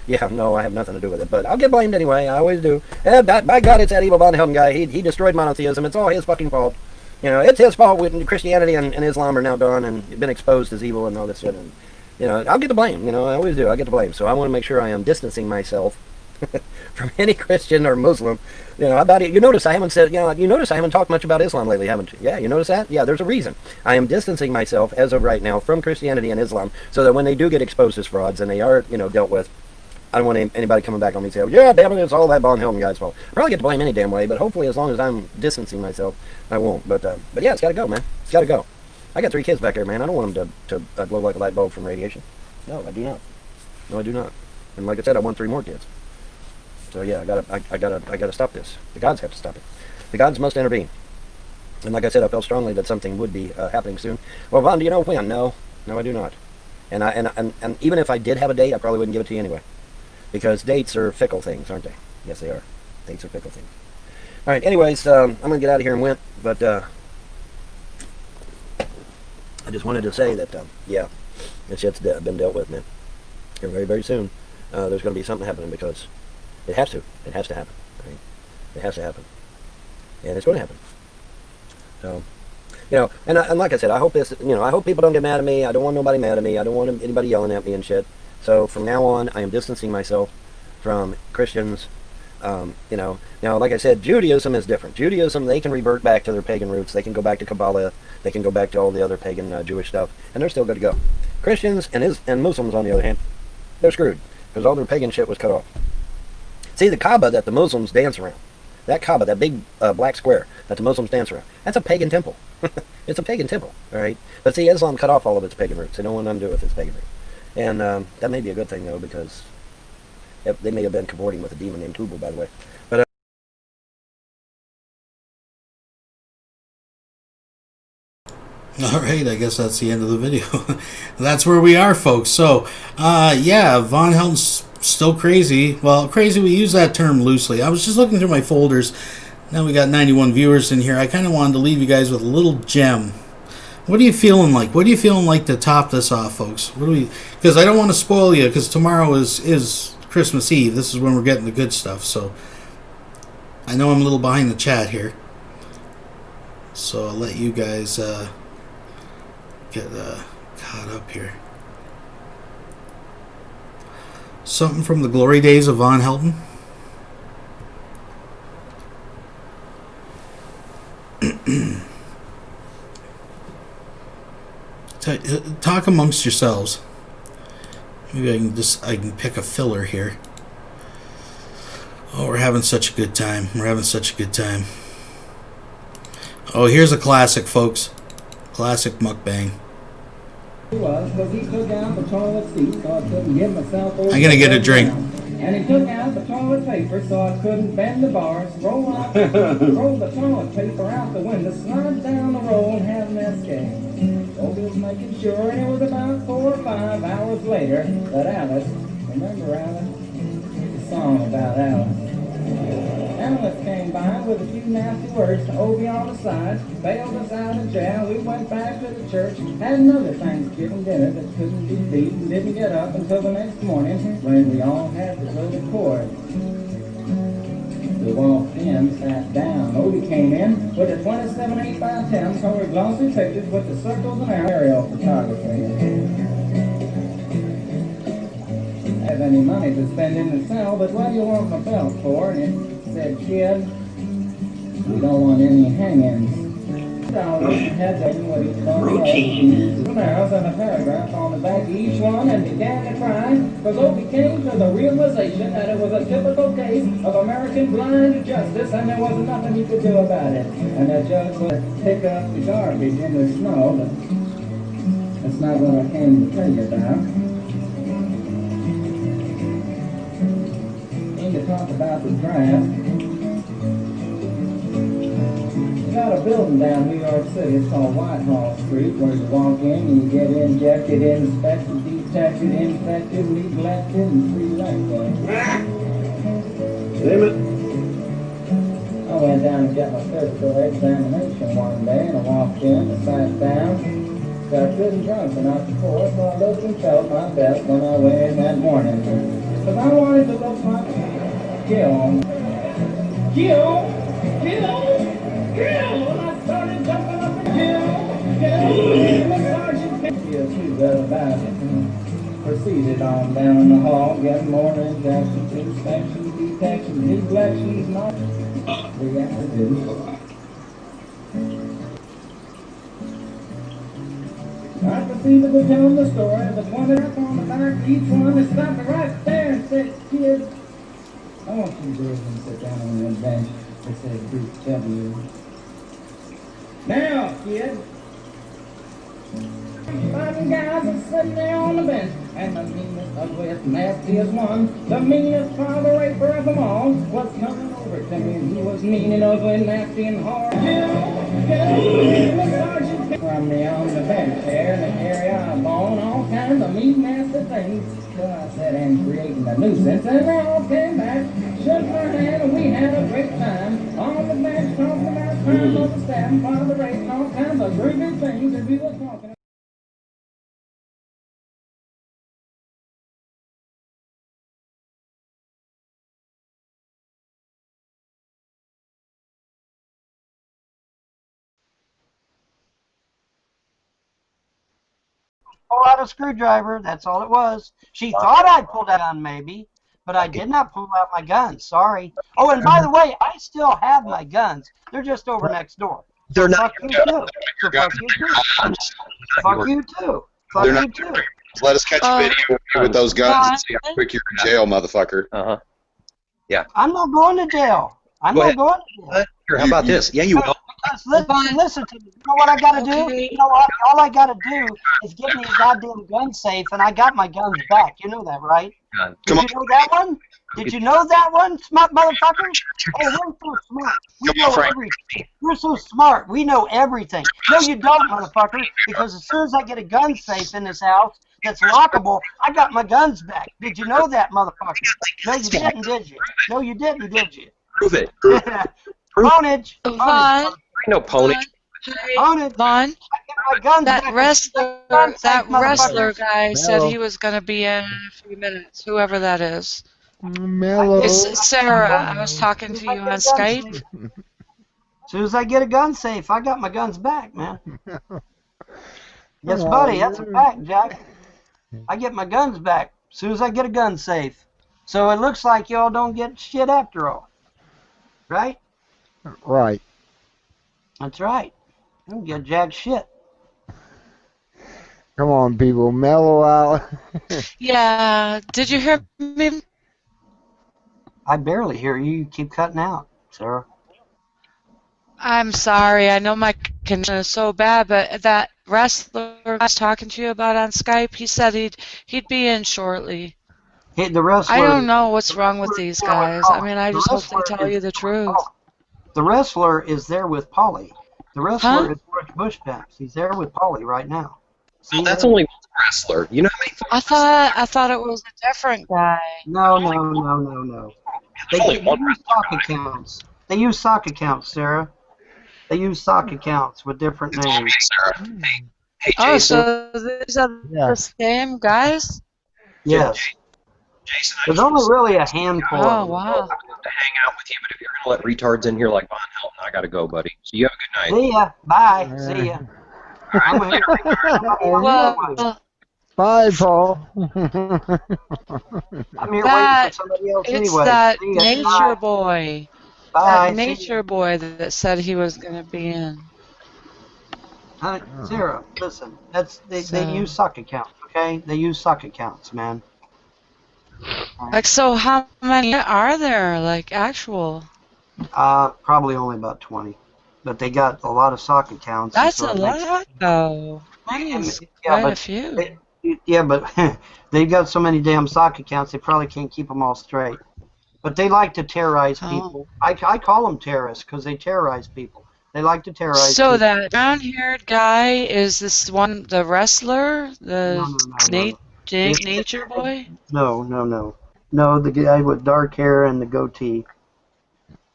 Yeah, no, I have nothing to do with it. But I'll get blamed anyway. I always do. And by God, it's that evil Vonhelton guy. He destroyed monotheism. It's all his fucking fault. You know, it's his fault when Christianity and Islam are now gone and been exposed as evil and all this shit. And, you know, I'll get the blame. You know, I always do. I get the blame. So I want to make sure I am distancing myself from any Christian or Muslim. You know, about it. You notice I haven't said, you notice I haven't talked much about Islam lately, haven't you? Yeah, you notice that? Yeah, there's a reason. I am distancing myself as of right now from Christianity and Islam so that when they do get exposed as frauds and they are, you know, dealt with, I don't want anybody coming back on me and say, oh, yeah, damn it, it's all that Vonhelton guy's fault. I probably get to blame any damn way, but hopefully as long as I'm distancing myself, I won't. But yeah, it's got to go, man. It's got to go. I got 3 kids back there, man. I don't want them to glow like a light bulb from radiation. No, I do not. No, I do not. And like I said, I want 3 more kids. So yeah, I gotta stop this. The gods have to stop it. The gods must intervene. And like I said, I felt strongly that something would be happening soon. Well, Von, do you know when? No, I do not. And even if I did have a date, I probably wouldn't give it to you anyway, because dates are fickle things, aren't they? Yes, they are. Dates are fickle things. All right. Anyways, I'm gonna get out of here and went, but I just wanted to say that yeah, this shit's been dealt with, man. Here very, very soon, there's gonna be something happening because. It has to. It has to happen. Right? It has to happen. And it's going to happen. So, you know, and like I said, I hope this, you know, I hope people don't get mad at me. I don't want nobody mad at me. I don't want anybody yelling at me and shit. So from now on, I am distancing myself from Christians. You know, now, like I said, Judaism is different. Judaism, they can revert back to their pagan roots. They can go back to Kabbalah. They can go back to all the other pagan Jewish stuff. And they're still good to go. Christians and Muslims, on the other hand, they're screwed. Because all their pagan shit was cut off. See, the Kaaba that the Muslims dance around, that Kaaba, that big black square that the Muslims dance around, that's a pagan temple. It's a pagan temple, all right? But see, Islam cut off all of its pagan roots. They don't want nothing to do with its pagan roots. And that may be a good thing, though, because they may have been cavorting with a demon named Tubal, by the way. But all right, I guess that's the end of the video. That's where we are, folks. So, yeah, Vonhelton's still crazy. Well, crazy, we use that term loosely. I was just looking through my folders. Now we got 91 viewers in here. I kind of wanted to leave you guys with a little gem. What are you feeling like? What are you feeling like to top this off, folks? What do we? Because I don't want to spoil you, because tomorrow is Christmas Eve. This is when we're getting the good stuff. So I know I'm a little behind the chat here. So I'll let you guys get caught up here. Something from the glory days of Vonhelton. Talk amongst yourselves. Maybe I can pick a filler here. Oh, we're having such a good time. We're having such a good time. Oh, here's a classic, folks. Classic mukbang. I'm gonna get a drink. And he took out the toilet paper so I couldn't bend the bars, roll the toilet paper out the window, slide down the roll and have an escape. Obi was making sure, and it was about 4 or 5 hours later that Alice, remember Alice? It's a song about Alice. Alice came by with a few nasty words to Obi on the side, bailed us out of jail. We went back to the church, had another Thanksgiving dinner that couldn't be beat, and didn't get up until the next morning when we all had to go to court. We walked in, sat down. Obi came in with a 27 8x10 colored glossy pictures with the circles and aerial photography. Have any money to spend in the cell, but what do you want my belt for? And it said, kid, we don't want any hangings. Routine. Arrows and a paragraph on the back of each one, and began to cry because Obi came to the realization that it was a typical case of American blind justice, and there was nothing he could do about it. And the judge would pick up the garbage in the snow, but that's not what I came to tell you about. To talk about the draft. We got a building down New York City. It's called Whitehall Street, where you walk in and you get injected, inspected, detected, infected, neglected, and free like that. Name it. I went down and got my physical examination one day, and I walked in and sat down. Got good and drunk the night before, so I looked and felt my best when I went in that morning. Because I wanted to look like Gil. And I started jumping up and Gil. The sergeant too good about it. Proceeded on down the hall, getting more injections, inspections, detections, neglections, and all we got to do. I proceeded to tell the story, but one up on the back, each one that stopped right there and said, kid, I want you to go and sit down on that bench that says Group W. Now, kid. 5 guys are sitting there on the bench, and the meanest, ugliest, nastiest one, the meanest father raper of them all, was coming over to me. He was mean and ugly, nasty and hard. The sergeant from me on the bench there, and the hairy eyeball, and all kinds of mean, nasty things. So I sat in creating a nuisance, and they all came back, shook my hand, and we had a great time. On the bench, talking about crime of the staff, and father rape, and all kinds of groovy things that we were talking about. Pull out a screwdriver. That's all it was. She thought I pulled out a gun, maybe, but I did not pull out my gun. Sorry. Oh, and by the way, I still have my guns. They're just over next door. They're not. Fuck you too. So fuck you too. Fuck you too. Fuck They're you not. too. Let us catch a video with those guns and see how quick you're in jail, motherfucker. I'm not going to jail. I'm Go not ahead. going to jail. Here, how about this? Yeah, you will. Listen to me. You know what I got to do? You know what? All I got to do is give me a goddamn gun safe, and I got my guns back. You know that, right? Did you know that one? Did you know that one, smart motherfucker? Oh, we're so smart. We know everything. We're so smart. We know everything. No, you don't, motherfucker, because as soon as I get a gun safe in this house that's lockable, I got my guns back. Did you know that, motherfucker? No, you didn't, did you? No, you didn't, did you? Prove it. Ponage. Vaughn, I know pony. Ponage. Vaughn, I get my guns that back. wrestler guy said Mellow. he was going to be in a few minutes, whoever that is. Mellow. It's Sarah. I was talking to you on Skype. As soon as I get a gun safe, I got my guns back, man. Yes, buddy, that's a fact, Jack. I get my guns back as soon as I get a gun safe. So it looks like y'all don't get shit after all. Right? Right. That's right. I don't get jack shit. Come on, people. Mellow out. Yeah. Did you hear me? I barely hear you. You keep cutting out, Sarah. I'm sorry. I know my connection is so bad, but that wrestler I was talking to you about on Skype, he said he'd be in shortly. Hey, the wrestler. I don't know what's wrong with these guys. I mean, I just hope they tell you the truth. The wrestler is there with Polly. The wrestler is George Bush Pimps. He's there with Polly right now. Well, that's only one wrestler. You know how many? I thought it was a different guy. No. They only use one sock accounts. They use sock accounts, Sarah. They use sock accounts with different names. Sarah. Hey, Oh, Jason. so these are the same guys? Yes. Jason, There's only really a handful. Oh, of them. wow. I would love to hang out with you, but if you're gonna let retards in here like Vonhelton, I gotta go, buddy. So you have a good night. See ya. Bye. See ya. I'm here. Well, Bye, Paul. I'm here waiting that, for somebody else it's anyway. that See ya. nature boy. Bye. That nature boy that said he was going to be in. Sarah, listen. They So- use sock accounts, okay? They use sock accounts, man. Like, so how many are there, like, actual? Probably only about 20. But they got a lot of sock accounts. That's so a it makes- lot, though. 20 is Yeah, quite a but few. Yeah, but they've got so many damn sock accounts, they probably can't keep them all straight. But they like to terrorize people. I call them terrorists because they terrorize people. They like to terrorize So people. that brown-haired guy is this one, the wrestler, the nature boy? No, the guy with dark hair and the goatee.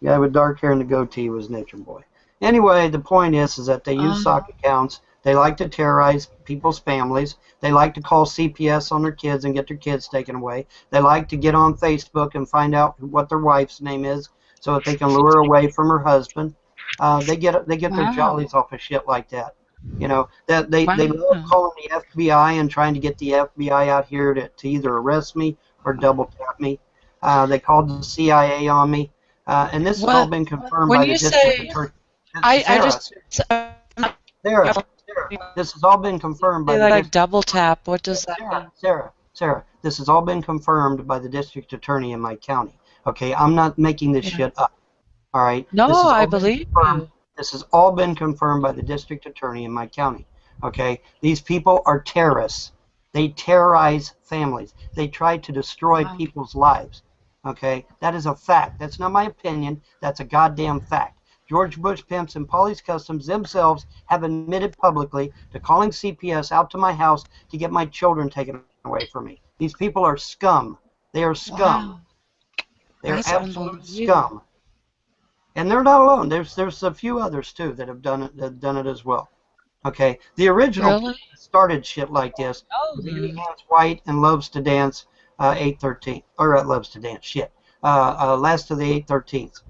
The guy with dark hair and the goatee was Nature Boy. Anyway, the point is that they use sock accounts. They like to terrorize people's families. They like to call CPS on their kids and get their kids taken away. They like to get on Facebook and find out what their wife's name is so that they can lure her away from her husband. They get their jollies off of shit like that. You know, that they love calling the FBI and trying to get the FBI out here to either arrest me or double tap me. They called the CIA on me. And this has all been confirmed by the district attorney. Sarah, this has all been confirmed by the like double tap. What does that mean? Sarah, this has all been confirmed by the district attorney in my county. Okay, I'm not making this shit up. All right. No, I believe you. This has all been confirmed by the district attorney in my county. Okay, these people are terrorists. They terrorize families. They try to destroy people's lives. Okay, that is a fact. That's not my opinion. That's a goddamn fact. George Bush Pimps and Polly's Customs themselves have admitted publicly to calling CPS out to my house to get my children taken away from me. These people are scum. They are scum. Wow. They are That's absolute scum. And they're not alone. There's a few others too that have done it as well. Okay, the original Really? started shit like this. Lady Hans White and Loves to Dance 813 or Loves to Dance shit. Last of the 813s.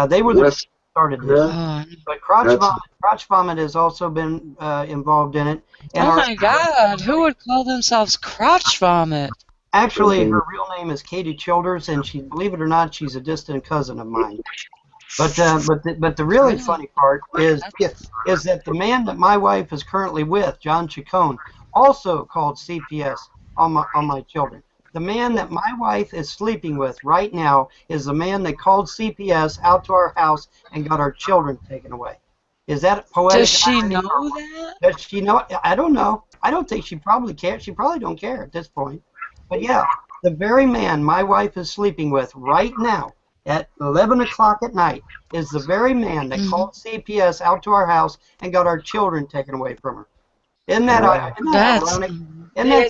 They were the ones that started this. But crotch vomit has also been involved in it. And Oh my God! Who would call themselves crotch vomit? Actually, her real name is Katie Childers, and she, believe it or not, she's a distant cousin of mine. But the really funny part is that the man that my wife is currently with, John Chacon, also called CPS on my children. The man that my wife is sleeping with right now is the man that called CPS out to our house and got our children taken away. Is that poetic? Does she know that? Does she know? I don't know. I don't think she probably cares. She probably don't care at this point. But yeah, the very man my wife is sleeping with right now at 11 o'clock at night is the very man that called CPS out to our house and got our children taken away from her. Isn't that ironic?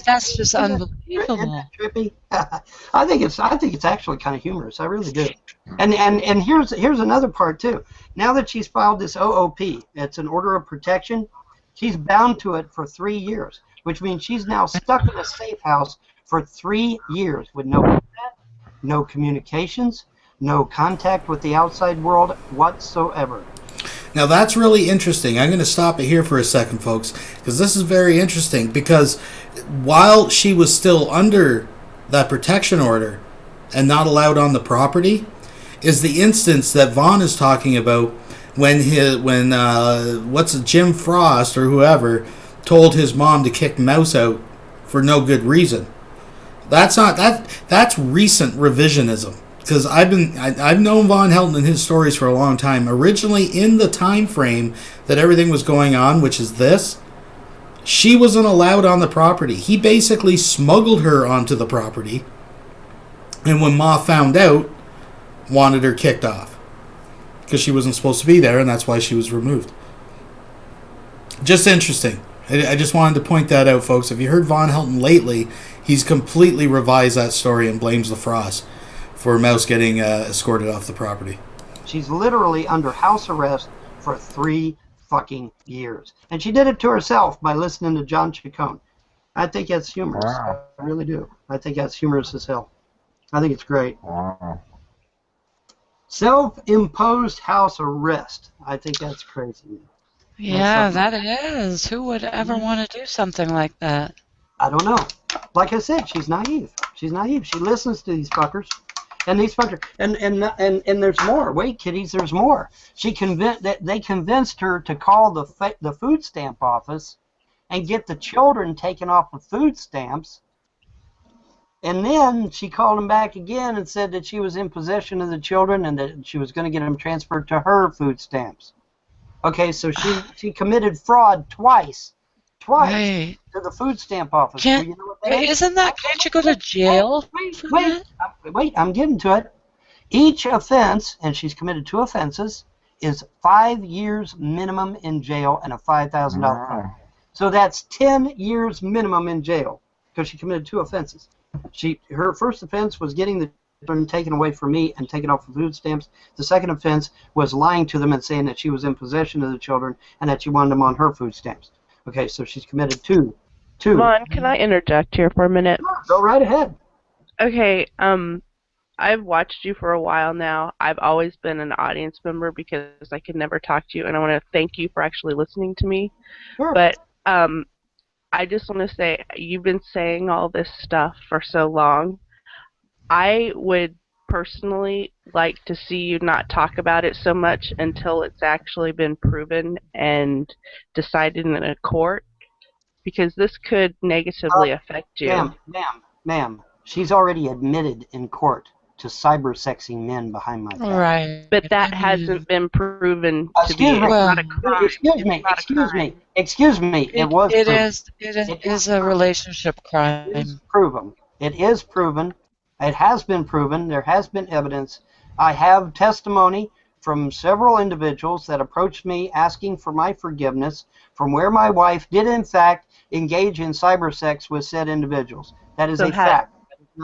That's just unbelievable. Isn't that trippy? I think it's actually kind of humorous. I really do. And here's another part too. Now that she's filed this OOP, it's an order of protection. She's bound to it for 3 years, which means she's now stuck in a safe house for 3 years with no internet, no communications, no contact with the outside world whatsoever. Now that's really interesting. I'm going to stop it here for a second, folks, because this is very interesting. Because while she was still under that protection order and not allowed on the property, is the instance that Vaughn is talking about when Jim Frost or whoever told his mom to kick Mouse out for no good reason. That's recent revisionism. Because I've known Vonhelton and his stories for a long time. Originally, in the time frame that everything was going on, which is this, she wasn't allowed on the property. He basically smuggled her onto the property, and when Ma found out, wanted her kicked off because she wasn't supposed to be there, and that's why she was removed. Just interesting. I just wanted to point that out, folks. If you heard Vonhelton lately, he's completely revised that story and blames the Frost for Mouse getting escorted off the property. She's literally under house arrest for 3 fucking years. And she did it to herself by listening to John Chacon. I think that's humorous. Wow. I really do. I think that's humorous as hell. I think it's great. Wow. Self-imposed house arrest. I think that's crazy. Yeah, that is. Who would ever want to do something like that? I don't know. Like I said, she's naive. She's naive. She listens to these fuckers. And these fuckers, and there's more. Wait, kiddies, there's more. They convinced her to call the food stamp office and get the children taken off of food stamps. And then she called them back again and said that she was in possession of the children and that she was going to get them transferred to her food stamps. Okay, so she committed fraud twice Right. to the food stamp office. Can't you go to jail? Wait, I'm getting to it. Each offense, and she's committed 2 offenses, is 5 years minimum in jail and a $5,000 fine. So that's 10 years minimum in jail because she committed 2 offenses. Her first offense was getting the children taken away from me and taken off of food stamps. The second offense was lying to them and saying that she was in possession of the children and that she wanted them on her food stamps. Okay, so she's committed 2. Vaughn, can I interject here for a minute? Go right ahead. Okay, I've watched you for a while now. I've always been an audience member because I could never talk to you, and I want to thank you for actually listening to me. Sure. But I just want to say, you've been saying all this stuff for so long. I would personally like to see you not talk about it so much until it's actually been proven and decided in a court, because this could negatively affect you. Ma'am, she's already admitted in court to cyber-sexing men behind my back. Right. But that hasn't been proven to be not a crime. Excuse me. It was proven. It is a relationship crime. It is proven. It is proven. It has been proven. There has been evidence. I have testimony from several individuals that approached me asking for my forgiveness from where my wife did, in fact, engage in cyber sex with said individuals. That is a fact.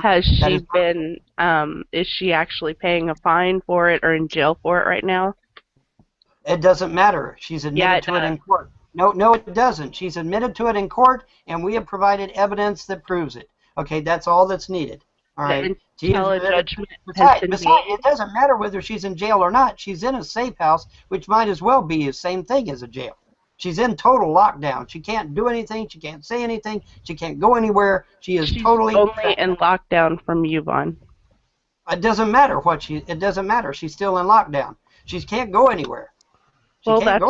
Has she been, is she actually paying a fine for it or in jail for it right now? It doesn't matter. She's admitted to it in court. No, it doesn't. She's admitted to it in court, and we have provided evidence that proves it. Okay, that's all that's needed. All right. Besides, it doesn't matter whether she's in jail or not. She's in a safe house, which might as well be the same thing as a jail. She's in total lockdown. She can't do anything. She can't say anything. She can't go anywhere. She's totally only in lockdown from you, Vaughn. It doesn't matter it doesn't matter. She's still in lockdown. She can't go anywhere. That's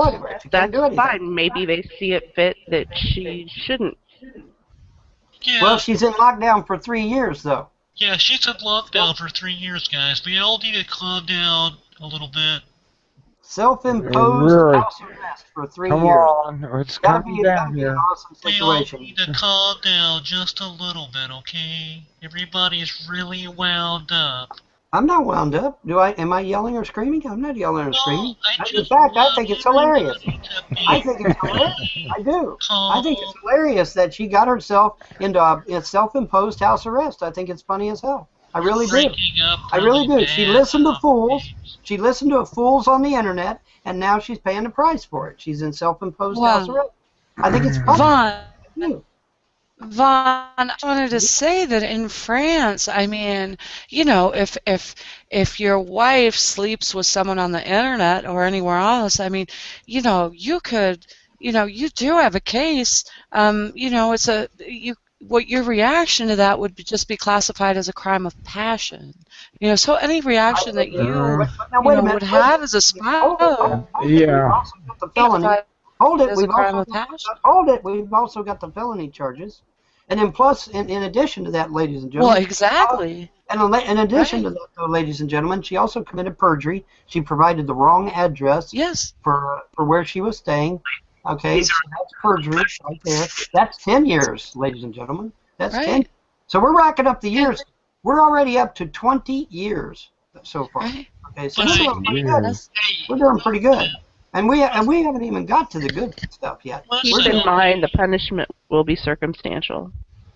fine. Maybe they see it fit that she shouldn't. Yeah. Well, she's in lockdown for 3 years, though. Yeah, she's in lockdown for 3 years, guys. We all need to calm down a little bit. Self-imposed house arrest for 3 years. Come on, it's coming down Be here. an awesome situation. We all need to calm down just a little bit, okay? Everybody's really wound up. I'm not wound up. Am I yelling or screaming? I'm not yelling or screaming. I In just fact, I want think it's hilarious. everybody I think it's hilarious. I do. I think it's hilarious that she got herself into a self-imposed house arrest. I think it's funny as hell. I really do. breaking up I really do. bad She listened to fools. games. She listened to fools on the internet, and now she's paying the price for it. She's in self-imposed house arrest. I think it's funny. Vaughn, I wanted to say that in France, I mean, you know, if your wife sleeps with someone on the internet or anywhere else, I mean, you know, you could, you know, you do have a case. You know, what your reaction to that would just be classified as a crime of passion. You know, so any reaction that you would have as a spouse, Yeah. The felony. Hold it. as a crime of passion. Hold it. We've also got the felony charges, and then plus, in addition to that, ladies and gentlemen. Well, exactly. And in addition to that, though, ladies and gentlemen, she also committed perjury. She provided the wrong address. Yes. For where she was staying. Okay, so that's perjury right there. That's 10 years, ladies and gentlemen. That's 10. So we're racking up the years. We're already up to 20 years so far. Right. Okay, so we're doing pretty good. We're doing pretty good. And we haven't even got to the good stuff yet. Keep in mind the punishment will be circumstantial.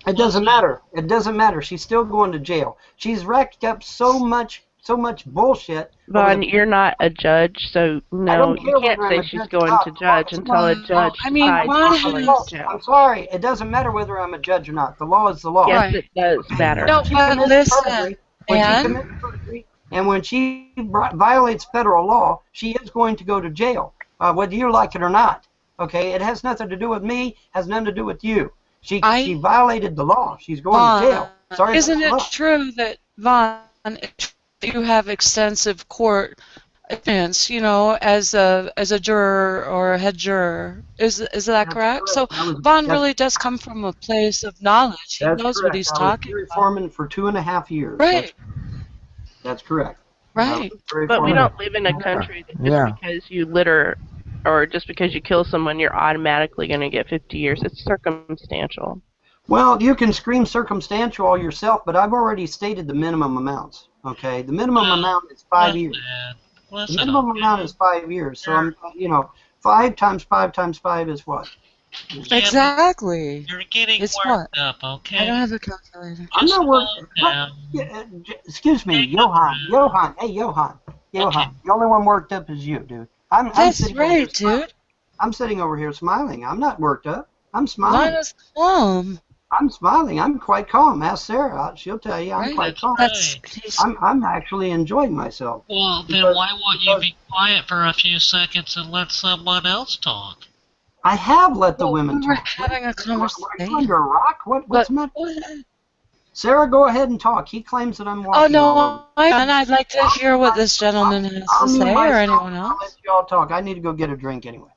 It doesn't matter. It doesn't matter. She's still going to jail. She's racked up so much bullshit. Vaughn, you're not a judge, so no, you can't say she's going to judge until a judge decides she's going to jail. I'm sorry. It doesn't matter whether I'm a judge or not. The law is the law. Yes, it does matter. No, but listen, and when she violates federal law, she is going to go to jail, whether you like it or not. Okay, it has nothing to do with me. Has nothing to do with you. She violated the law. She's going to jail. Sorry. Isn't it true that Vaughn, you have extensive court experience, you know, as a juror or a head juror? Is that correct? So Vaughn really does come from a place of knowledge. He knows what he's talking about. Foreman for 2.5 years. Right. That's correct. Right. But we don't live in a country that just because you litter or just because you kill someone, you're automatically going to get 50 years. It's circumstantial. Well, you can scream circumstantial all yourself, but I've already stated the minimum amounts. Okay, the minimum amount is 5 years. The minimum amount is 5 years. So I'm, 5 times 5 times 5 is what? Exactly. You're getting it's worked what? up, okay? I don't have a calculator. I'm not working. Excuse me, Johan. Hey, Johan. The only one worked up is you, dude. That's right, dude. I'm sitting over here smiling. I'm not worked up. I'm smiling. Mine is calm. I'm smiling. I'm quite calm. Ask Sarah. She'll tell you I'm quite calm. I'm actually enjoying myself. Well, then why won't you be quiet for a few seconds and let someone else talk? I have let the women We're talk. having a conversation. Are you under a rock? What's the matter? Sarah, go ahead and talk. He claims that I'm walking. Oh, no, I'd like to hear what this gentleman has to say, or anyone else. I'll let you all talk. I need to go get a drink anyway.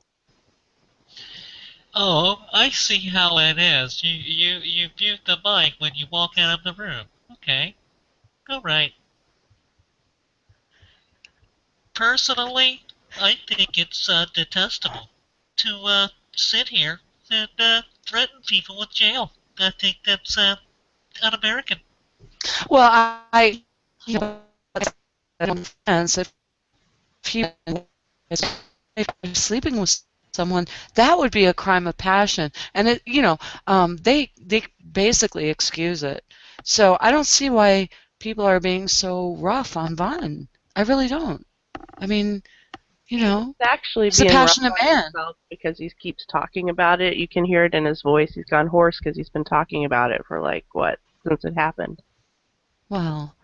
Oh, I see how it is. You mute the mic when you walk out of the room. Okay. All right. Personally, I think it's detestable to sit here and threaten people with jail. I think that's un-American. Well, I if he is sleeping with someone, that would be a crime of passion, and they basically excuse it. So I don't see why people are being so rough on Vaughn. I really don't. I mean, he's actually he's a being passionate rough on man. himself because he keeps talking about it. You can hear it in his voice. He's gone hoarse because he's been talking about it for since it happened. Well,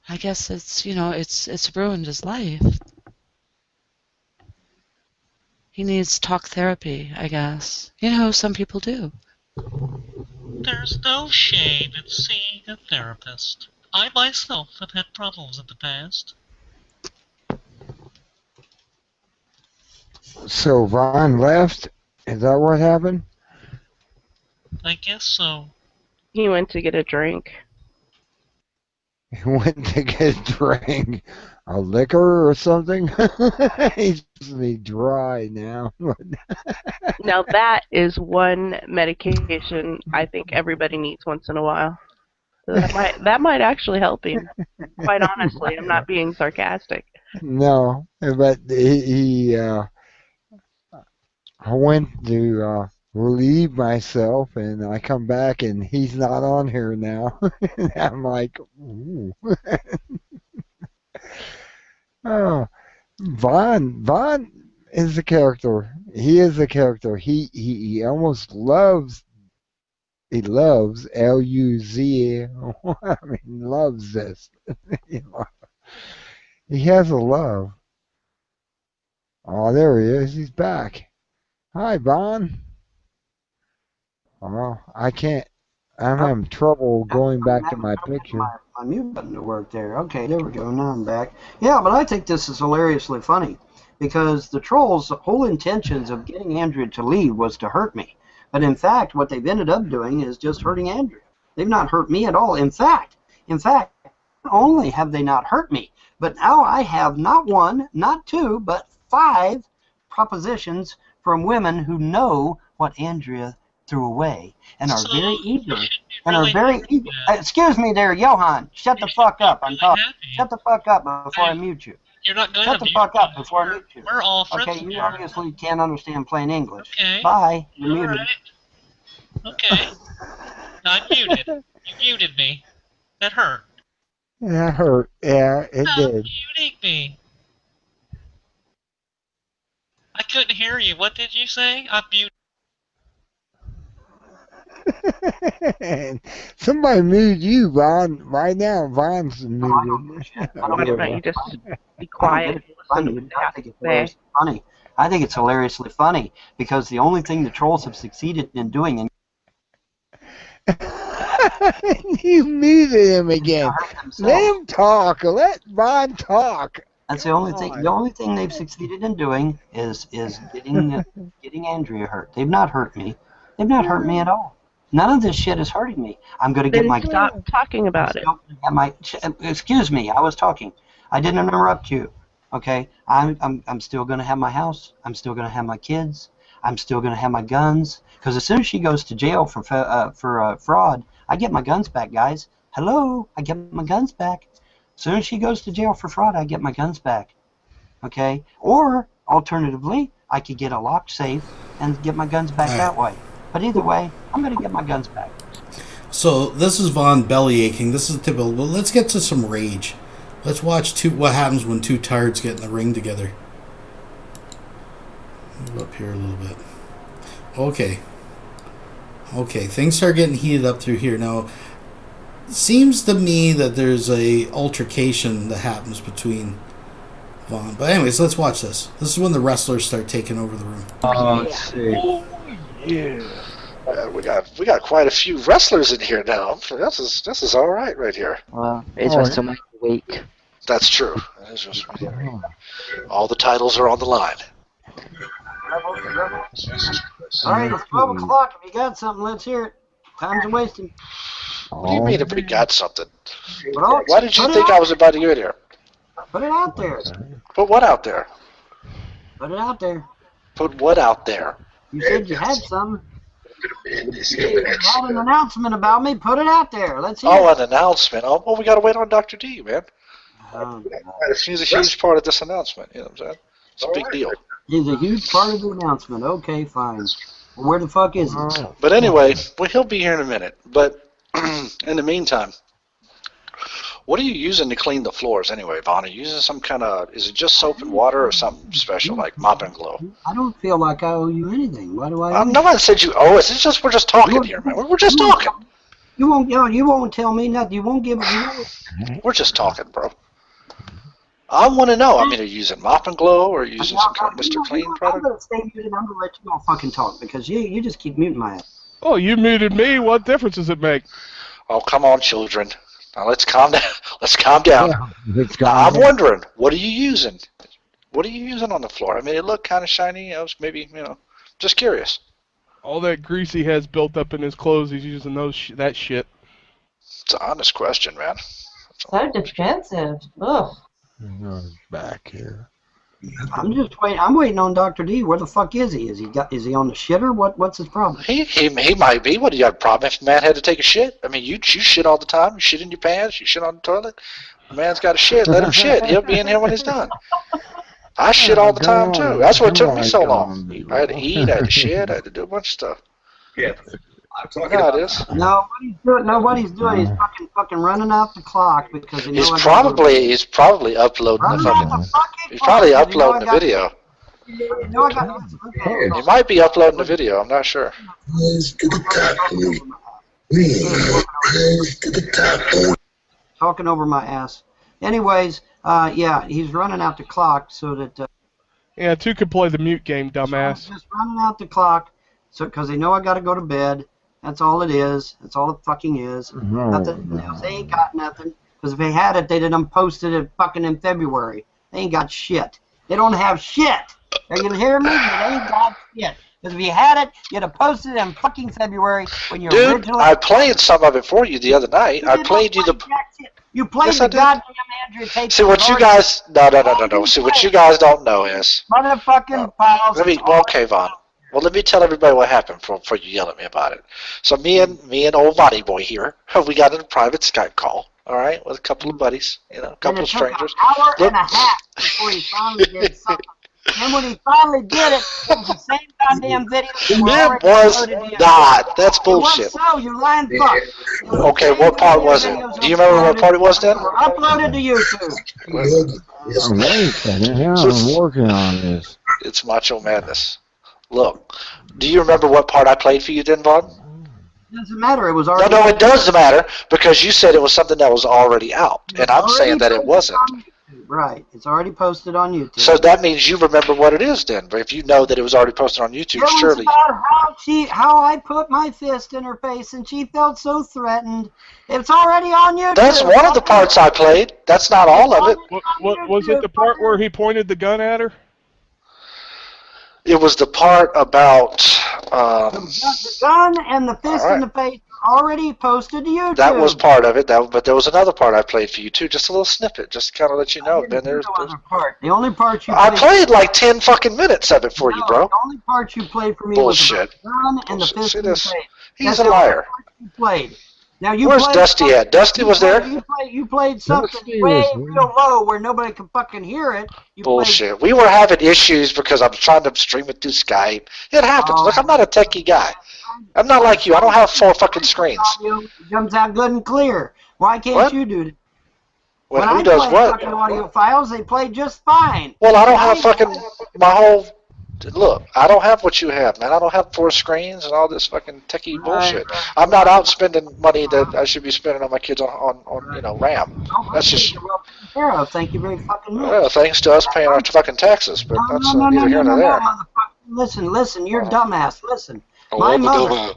I guess it's ruined his life. He needs talk therapy, I guess. Some people do. There's no shame in seeing a therapist. I myself have had problems in the past. So Vaughn left? Is that what happened? I guess so. He went to get a drink. He went to get a drink. A liquor or something? He's supposed to be dry now. Now that is one medication I think everybody needs once in a while. That might actually help him. Quite honestly, I'm not being sarcastic. No, but I went to relieve myself, and I come back, and he's not on here now. And I'm like, ooh. Oh, Von is a character. He is a character. He almost loves. He loves L-U-Z. I mean, loves this. He has a love. Oh, there he is. He's back. Hi, Bon. Oh, I can't. I'm having trouble going back to my picture. My mute button to work there. Okay, there we go. Now I'm back. Yeah, but I think this is hilariously funny because the trolls' whole intentions of getting Andrea to leave was to hurt me. But in fact, what they've ended up doing is just hurting Andrea. They've not hurt me at all. In fact, not only have they not hurt me, but now I have not one, not two, but 5 propositions from women who know what Andrea threw away and are very eager. Excuse me there, Johan. Shut the fuck up. I'm talking. Shut the fuck up before I mute you. You're not going Shut to the fuck up before I mute you. We're all friends. Okay, you obviously can't understand plain English. Okay. Bye. You're muted. Right. Okay. I'm muted. You muted me. That hurt. That hurt. Yeah, it Stop did. muting me. I couldn't hear you. What did you say? I'm muted. Somebody muted you, Von. Right now, Von's muted. Why don't you just be quiet? I think it's hilariously funny. I think it's hilariously funny because the only thing the trolls have succeeded in doing. You muted him again. Let him talk. Let Von talk. That's the only thing. The only thing they've succeeded in doing is getting Andrea hurt. They've not hurt me. They've not hurt me at all. None of this shit is hurting me. I'm going to get my. Stop talking about it. Excuse me. I was talking. I didn't interrupt you. Okay. I'm still going to have my house. I'm still going to have my kids. I'm still going to have my guns. Because as soon as she goes to jail for fraud, I get my guns back, guys. Hello. I get my guns back. As soon as she goes to jail for fraud, I get my guns back. Okay. Or alternatively, I could get a locked safe and get my guns back that way. But either way, I'm going to get my guns back. So this is Von belly aching. This is typical. Well, let's get to some rage. Let's watch what happens when 2 tards get in the ring together. Move up here a little bit. Okay. Okay, things start getting heated up through here. Now, it seems to me that there's a altercation that happens between Von. But anyways, let's watch this. This is when the wrestlers start taking over the room. Let's see. Yeah. We got quite a few wrestlers in here now. This is all right here. Well, it's WrestleMania week. That's true. That is all the titles are on the line. All right, it's 12 o'clock. If you got something, let's hear it. Time's wasting. What do you mean if we got something? Well, why did you think I was about to get here? Put it out there. Put what out there? Put it out there. Put what out there? You said you had some. You had an announcement about me. Put it out there. Let's hear it. Oh, an announcement. Oh, well, we got to wait on Dr. D, man. He's a huge part of this announcement. You know what I'm saying? It's a big deal. He's a huge part of the announcement. Okay, fine. Well, where the fuck is he? But anyway, well, he'll be here in a minute. But in the meantime, what are you using to clean the floors anyway, Vaughn? Are you using some kind of, is it just soap and water or something special like Mop and Glow? I don't feel like I owe you anything. Why do I? No one said you owe us. It's just we're just talking here, man. We're just talking. You won't tell me nothing. You won't give me. We're just talking, bro. I want to know. I mean, are you using Mop and Glow or are you using some kind of Mr. Clean product? I'm going to stay muted. I'm going to let you all fucking talk because you just keep muting my ass. Oh, you muted me. What difference does it make? Oh, come on, children. Now let's calm down. Let's calm down. I'm wondering, what are you using? What are you using on the floor? I mean, it looked kind of shiny. I was maybe, just curious. All that grease he has built up in his clothes, he's using that shit. It's an honest question, man. So defensive. Ugh. Back here. I'm just waiting. I'm waiting on Dr. D. Where the fuck is he? Is he on the shitter? What's his problem? He might be. What do you got a problem if the man had to take a shit? I mean, you shit all the time. You shit in your pants. You shit on the toilet. The man's got to shit. Let him shit. He'll be in here when he's done. I shit all the time too. That's what took me so long. I had to eat. I had to shit. I had to do a bunch of stuff. Yeah. You know how it is. No, what he's doing is fucking running out the clock because He's probably uploading the fucking. He's probably uploading the video. He might be uploading the video. I'm not sure. Talking over my ass. Anyways, yeah, he's running out the clock so that. Yeah, two could play the mute game, dumbass. Just running out the clock, so because they know I got to go to bed. That's all it is. That's all it fucking is. Nothing else. They ain't got nothing. Because if they had it, they'd have posted it fucking in February. They ain't got shit. They don't have shit. Are you hear me? They ain't got shit. Because if you had it, you'd have posted it in fucking February when you originally. I played some of it for you the other night. I played you the. You played the goddamn Andrew Tate. See what you guys. No. See what you guys don't know is. Motherfucking files. Okay, Vaughn. Well, let me tell everybody what happened before you yell at me about it. So me and old Bonnie boy here, we got in a private Skype call, all right, with a couple of buddies, a couple of strangers. An hour and a half before he finally did something. And when he finally did it, it was the same goddamn video. It was not. That's bullshit. It was so, you lying fuck. Okay, what part was it? Do you remember what part it was then? Uploaded to YouTube. Wait a second, I'm working on this. It's Macho Madness. Look, do you remember what part I played for you then, Vaughn? It doesn't matter. It was already. No, it does matter because you said it was something that was already out, and I'm saying that it wasn't. Right. It's already posted on YouTube. So that means you remember what it is then. But if you know that it was already posted on YouTube, surely. It was about how I put my fist in her face and she felt so threatened. It's already on YouTube. That's one of the parts I played. That's not all of it. What was it? The part where he pointed the gun at her? It was the part about the gun and the fist in the face already posted to YouTube. That was part of it. But there was another part I played for you too, just a little snippet, just to kind of let you know. Ben, there's part. The only part you I played like 10 fucking minutes of it for you, bro. The only part you played for me Bullshit. was the gun and the fist in the face. He's a liar. You played. Now you Where's Dusty at? Dusty was there? You played something way real low where nobody could fucking hear it. Bullshit. We were having issues because I was trying to stream it through Skype. It happens. Look, I'm not a techie guy. I'm not like you. I don't have 4 fucking screens. It comes out good and clear. Why can't you do it? When who does what? Fucking audio files, they play just fine. Well, I don't have fucking my whole. Look, I don't have what you have, man. I don't have 4 screens and all this fucking techie bullshit. I'm not out spending money that I should be spending on my kids on RAM. That's just. Thank you very fucking much. Well, thanks to us paying our fucking taxes, but that's neither here nor there. Listen, you're dumbass. Listen, my mother.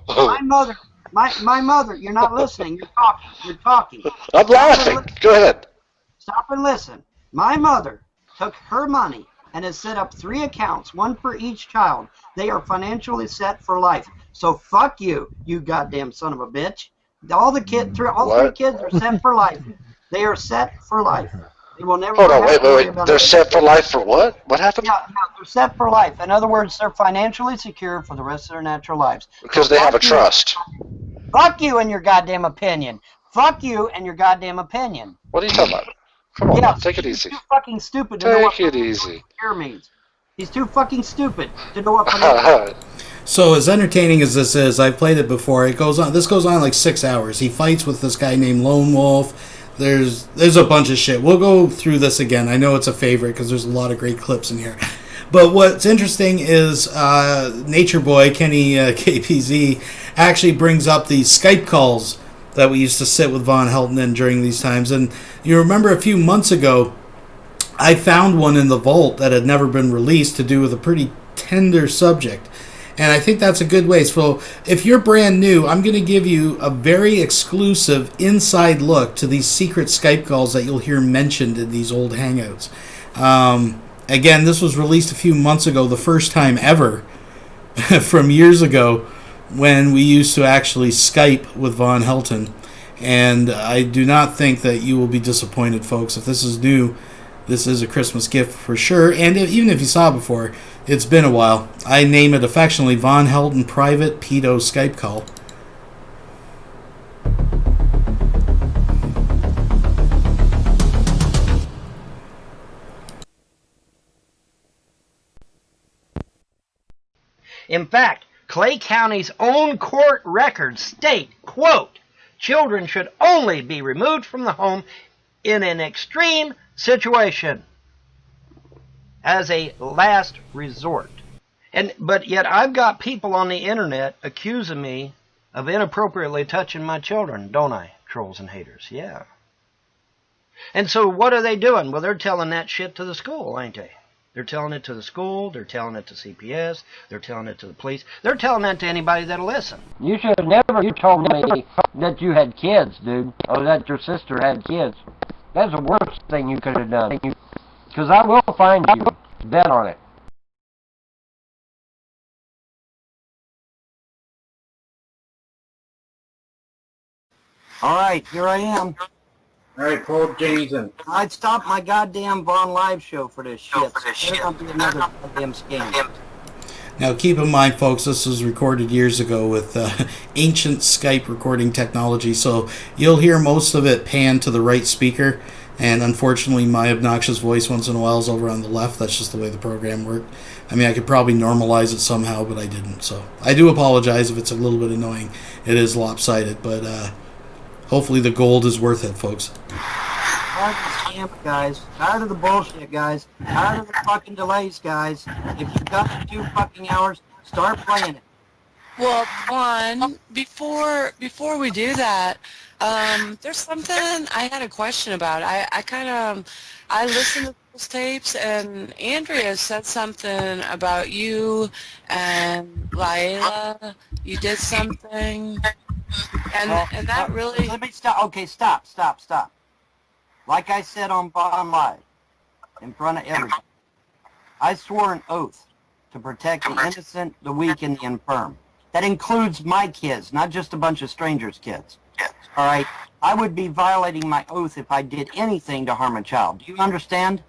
You're not listening. You're talking. I'm laughing. Go ahead. Stop and listen. My mother took her money and has set up 3 accounts, 1 for each child. They are financially set for life. So fuck you, you goddamn son of a bitch. All 3 kids are set for life. They are set for life. They will never. Hold on, wait. They're set for life for what? What happened? Yeah, no, they're set for life. In other words, they're financially secure for the rest of their natural lives. Because they have a trust. Fuck you and your goddamn opinion. Fuck you and your goddamn opinion. What are you talking about? Come on, man, take it easy. He's too fucking stupid to know what secure means. He's too fucking stupid to know what. So as entertaining as this is, I've played it before. This goes on like 6 hours. He fights with this guy named Lone Wolf. There's a bunch of shit. We'll go through this again. I know it's a favorite because there's a lot of great clips in here. But what's interesting is Nature Boy Kenny KPZ actually brings up these Skype calls that we used to sit with Vonhelton in during these times. And you remember a few months ago, I found one in the vault that had never been released to do with a pretty tender subject. And I think that's a good way. So if you're brand new, I'm going to give you a very exclusive inside look to these secret Skype calls that you'll hear mentioned in these old Hangouts. Again, this was released a few months ago, the first time ever from years ago when we used to actually Skype with Vonhelton. And I do not think that you will be disappointed, folks. If this is new, this is a Christmas gift for sure. And even if you saw it before, it's been a while. I name it affectionately Vonhelton Private Pedo Skype Call. In fact, Clay County's own court records state, quote, children should only be removed from the home in an extreme situation as a last resort. But yet I've got people on the internet accusing me of inappropriately touching my children, don't I, trolls and haters? Yeah. And so what are they doing? Well, they're telling that shit to the school, ain't they? They're telling it to the school, they're telling it to CPS, they're telling it to the police, they're telling that to anybody that'll listen. You should have never told me that you had kids, dude, or that your sister had kids. That's the worst thing you could have done. Because I will find you. Bet on it. All right, here I am. All right, Paul Jameson. I'd stop my goddamn Vaughn live show for this shit. There's going to be another goddamn scam. Now, keep in mind, folks, this was recorded years ago with ancient Skype recording technology, so you'll hear most of it pan to the right speaker, and unfortunately, my obnoxious voice once in a while is over on the left. That's just the way the program worked. I mean, I could probably normalize it somehow, but I didn't, so I do apologize if it's a little bit annoying. It is lopsided, but hopefully the gold is worth it, folks. Tired of the scam, guys. Tired of the bullshit, guys. Tired of the fucking delays, guys. If you've got 2 fucking hours, start playing it. Well, Juan, before we do that, there's something I had a question about. I listened to those tapes, and Andrea said something about you and Layla. You did something, and that really. Let me stop. Okay, stop. Like I said on Bottom Live, in front of everybody, I swore an oath to protect the innocent, the weak, and the infirm. That includes my kids, not just a bunch of strangers' kids. All right? I would be violating my oath if I did anything to harm a child. Do you understand?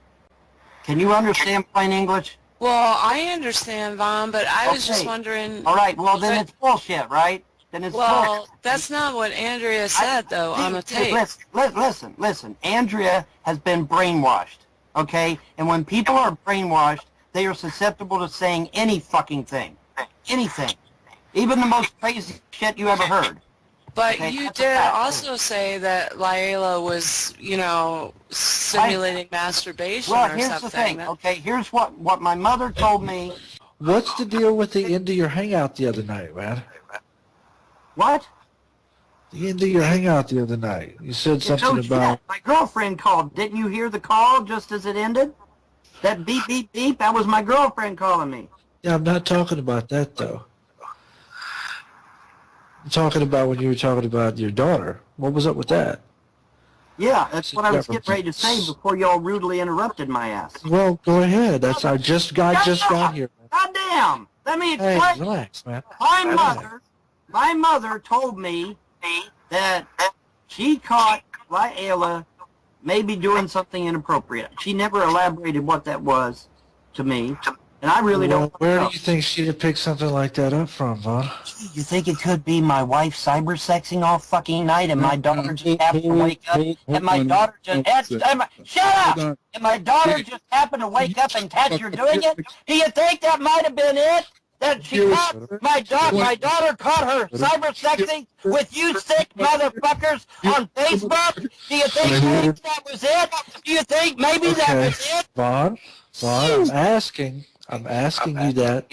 Can you understand plain English? Well, I understand, Vaughn, but I was just wondering. All right, well, then it's bullshit, right? Then it's bullshit. That's not what Andrea said, though, on the tape. Listen. Andrea has been brainwashed, okay? And when people are brainwashed, they are susceptible to saying any fucking thing. Anything. Even the most crazy shit you ever heard. But you did also say that Layla was, simulating masturbation or something. Well, here's the thing, okay? Here's what my mother told me. What's the deal with the end of your hangout the other night, man? What? The end of your hangout the other night. You said something about... My girlfriend called. Didn't you hear the call just as it ended? That beep, beep, beep, that was my girlfriend calling me. Yeah, I'm not talking about that, though. I'm talking about when you were talking about your daughter. What was up with that? Yeah, that's what I was getting ready to say before y'all rudely interrupted my ass. Well, go ahead. I just got here. Goddamn! Let me explain. Hey, relax, man. My mother told me that she caught Layla maybe doing something inappropriate. She never elaborated what that was to me, and I really don't know. Where do you think she'd have picked something like that up from, Vaughn? You think it could be my wife cyber-sexing all fucking night and my daughter just happened to wake up and my daughter just... Shut up! And my daughter just happened to wake up and catch her doing it? Do you think that might have been it? That she caught my daughter caught her cyber-sexing with you sick motherfuckers on Facebook? Do you think maybe that was it? Do you think maybe that was it? Vaughn, I'm asking you that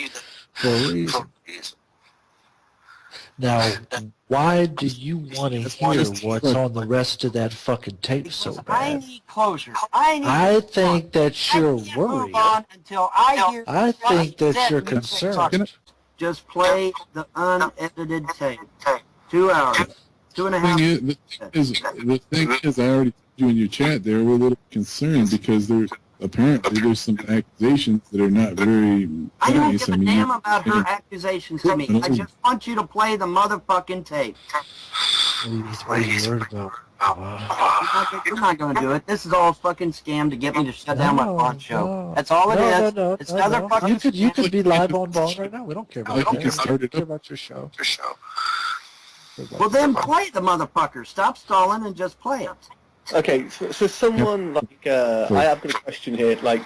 for a reason. Now, why do you want to hear what's on the rest of that fucking tape so bad? I need closure. I think that you're worried. Until I hear I think that you're concerned. Just play the unedited tape. 2 hours. 2.5. The thing is, I already told you in your chat there, we're a little concerned because apparently there's some accusations that are not very nice. I don't give a damn about her accusations to me. I just want you to play the motherfucking tape. What are you worried about? You're not going to do it. This is all a fucking scam to get me to shut down my Vaughn show. That's all it is. It's another fucking You could be live on Vaughn right now. We don't care about You that. can start it care up. about your show. Well, then play the motherfucker. Stop stalling and just play it. Okay, so someone like I have got a question here. Like,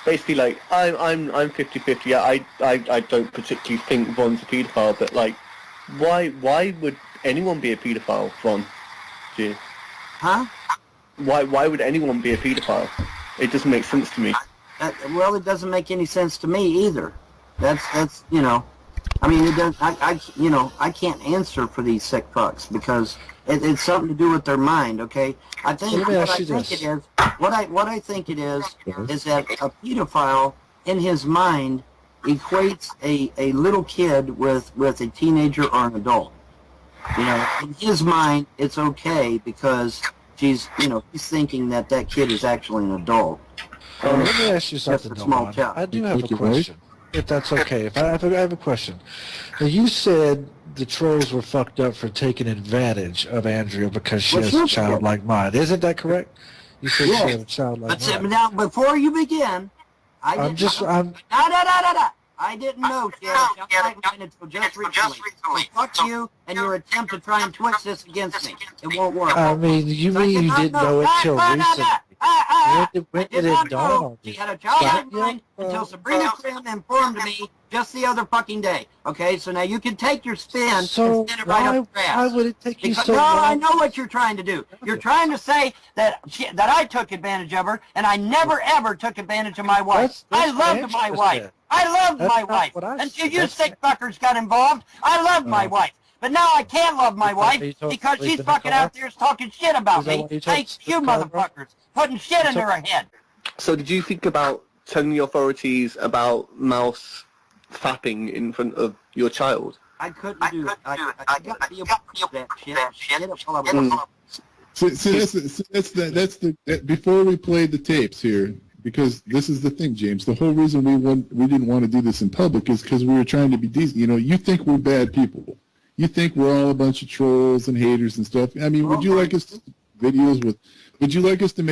basically, like I'm 50-50. Yeah, I don't particularly think Von's a paedophile, but like, why would anyone be a paedophile, Von? Do you? Huh? Why would anyone be a paedophile? It doesn't make sense to me. Well, it doesn't make any sense to me either. That's you know, I mean, it does. I can't answer for these sick fucks because it's something to do with their mind. Okay, I think what I think it is that a pedophile in his mind equates a little kid with a teenager or an adult. You know, in his mind, it's okay because he's thinking that kid is actually an adult. Let me ask you something, small Don. child. I do have a question, if that's okay. I have a question. Now, you said the trolls were fucked up for taking advantage of Andrea because she has a childlike mind. Isn't that correct? You said she had a childlike mind. Now, before you begin, I didn't know she had a childlike mind until just recently. So fuck you and your attempt to try and twist this against me. It won't work. I mean, you mean you didn't know it till recently. When did it dawn on you? She had a childlike mind until Sabrina Trim informed me just the other fucking day. Okay, so now you can take your spin and spin it right up your ass. Why would it take you so No, long? I know what you're trying to do. You're trying to say that I took advantage of her, and I never ever took advantage of my wife. I loved my wife. I loved my wife. Until you sick fuckers got involved, I loved my wife. But now I can't love my wife because she's fucking out there talking shit about me. Thanks you motherfuckers putting shit into her head. So did you think about telling the authorities about Mouse fapping in front of your child? I couldn't do it. I got to be able to do that shit. That's the before we played the tapes here, because this is the thing, James. The whole reason we didn't want to do this in public is because we were trying to be decent. You know, you think we're bad people. You think we're all a bunch of trolls and haters and stuff. I mean, would you like us to make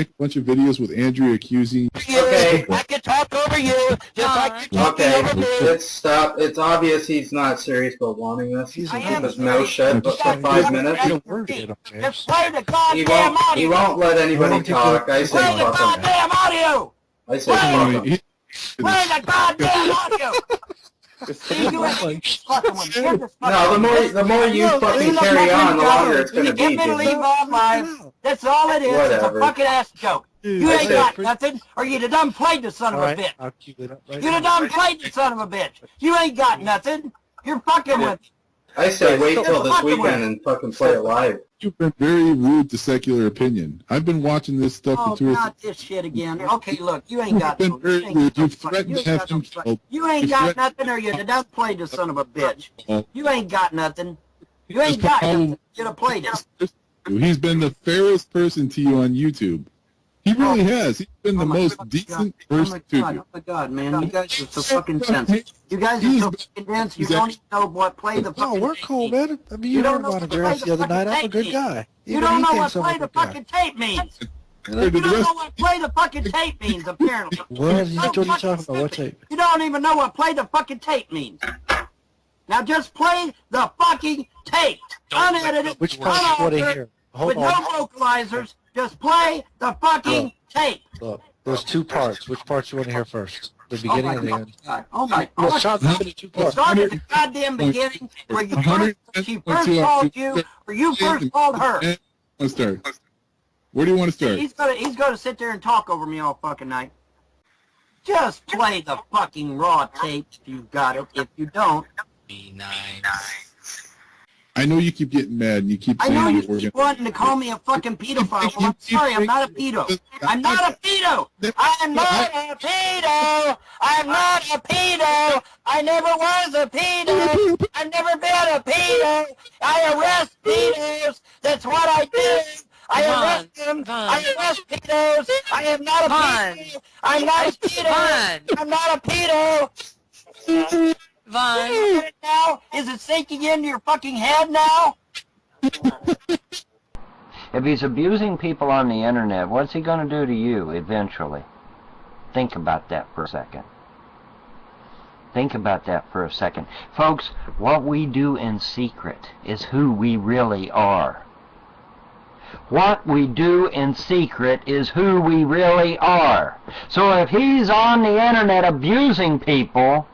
a bunch of videos with Andrea accusing? Okay. I can talk over you, just like you're talking over me. Let's stop. It's obvious he's not serious about wanting this. He's keep his mouth shut for 5 minutes. Just play the goddamn audio. He won't let anybody talk. I say play the goddamn audio. I say fuck him. Play the goddamn audio. No, the more you fucking carry on, the longer it's going to be. You get me to leave on live. That's all it is. Whatever. It's a fucking ass joke. You ain't got nothing, or you'd have done played the son of a bitch. I'll keep it up right You'd have done played the son of a bitch. You ain't got nothing. You're fucking with me. I say wait till this weekend and fucking play it live. You've been very rude to secular opinion. I've been watching this stuff for 2 or 3 not this shit again. Okay, look, you ain't got You've been very rude. You've threatened to have him killed. You ain't got nothing, or you'd have done played the son of a bitch. You ain't got nothing. You ain't got nothing. You'd have played it. He's been the fairest person to you on YouTube. He really has. He's been the most decent person to you. Oh my God, man! You guys are so fucking sensitive. You guys are so fucking dense. You don't even know what play the fucking. No, we're cool, man. I mean, you heard my address the other night. I'm a good guy. You don't know what play the fucking tape means. You don't know what play the fucking tape means, apparently. What are you talking about? What tape? You don't even know what play the fucking tape means. Now just play the fucking tape. Unedited, Which part do you want to hear? with no vocalizers. Just play the fucking tape. Look, there's 2 parts. Which parts you want to hear first? The beginning and the end? Oh my Well, God. shot into 2 parts. Start at the goddamn beginning where she first called you, or you first called her. Let's start. Where do you want to start? He's gonna sit there and talk over me all fucking night. Just play the fucking raw tape if you've got it. If you don't, be nice. I know you keep getting mad and you keep I saying know you that keep wanting to call me a fucking pedophile. Well, I'm sorry, I'm not a pedo. I'm not a pedo. I'm not a pedo. I'm not a pedo. I never was a pedo. I've never been a pedo. I arrest pedos. That's what I do. I arrest them. I arrest pedos. I am not a pedo. I'm not a pedo. I'm not a pedo. Vaughn. Now? Is it sinking into your fucking head now? If he's abusing people on the internet, what's he going to do to you eventually? Think about that for a second. Think about that for a second. Folks, what we do in secret is who we really are. What we do in secret is who we really are. So if he's on the internet abusing people,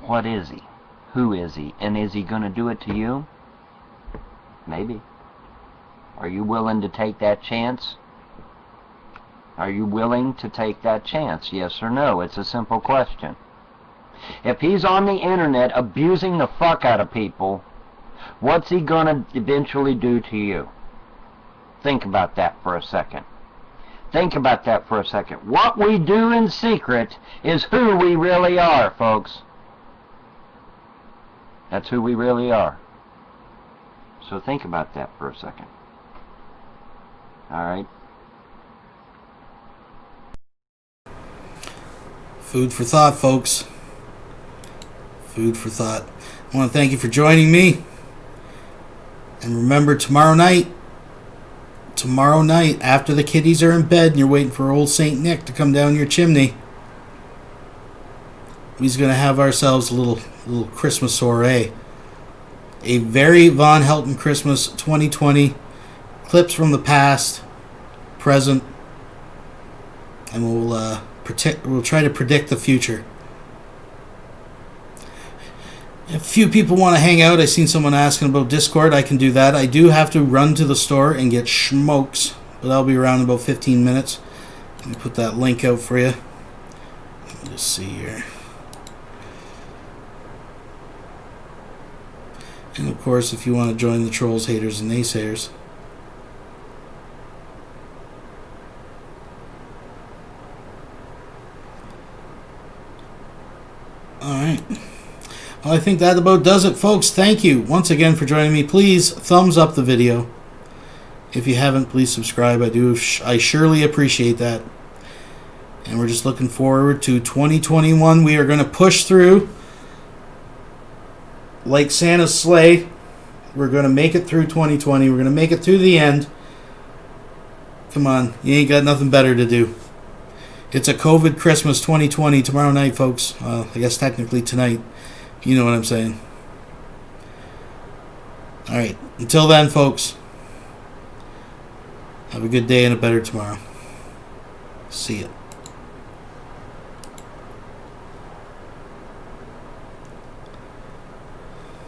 what is he? Who is he? And is he going to do it to you? Maybe. Are you willing to take that chance? Are you willing to take that chance? Yes or no? It's a simple question. If he's on the internet abusing the fuck out of people, what's he gonna eventually do to you? Think about that for a second. Think about that for a second. What we do in secret is who we really are, folks. That's who we really are. So think about that for a second. Alright? Food for thought, folks. Food for thought. I want to thank you for joining me. And remember, tomorrow night, after the kiddies are in bed and you're waiting for old St. Nick to come down your chimney, we're going to have ourselves a little Christmas soiree. A very Vonhelton Christmas 2020. Clips from the past, present, and we'll try to predict the future. If a few people want to hang out, I seen someone asking about Discord. I can do that. I do have to run to the store and get smokes, but I'll be around in about 15 minutes. Let me put that link out for you. Let me just see here. And of course, if you want to join the trolls, haters, and naysayers, alright. Well, I think that about does it, folks. Thank you once again for joining me. Please thumbs up the video. If you haven't, please subscribe. I surely appreciate that. And we're just looking forward to 2021. We are going to push through like Santa's sleigh. We're going to make it through 2020. We're going to make it through the end. Come on, you ain't got nothing better to do. It's a COVID Christmas 2020 tomorrow night, folks. I guess technically tonight. You know what I'm saying. Alright, until then, folks, have a good day and a better tomorrow. See ya.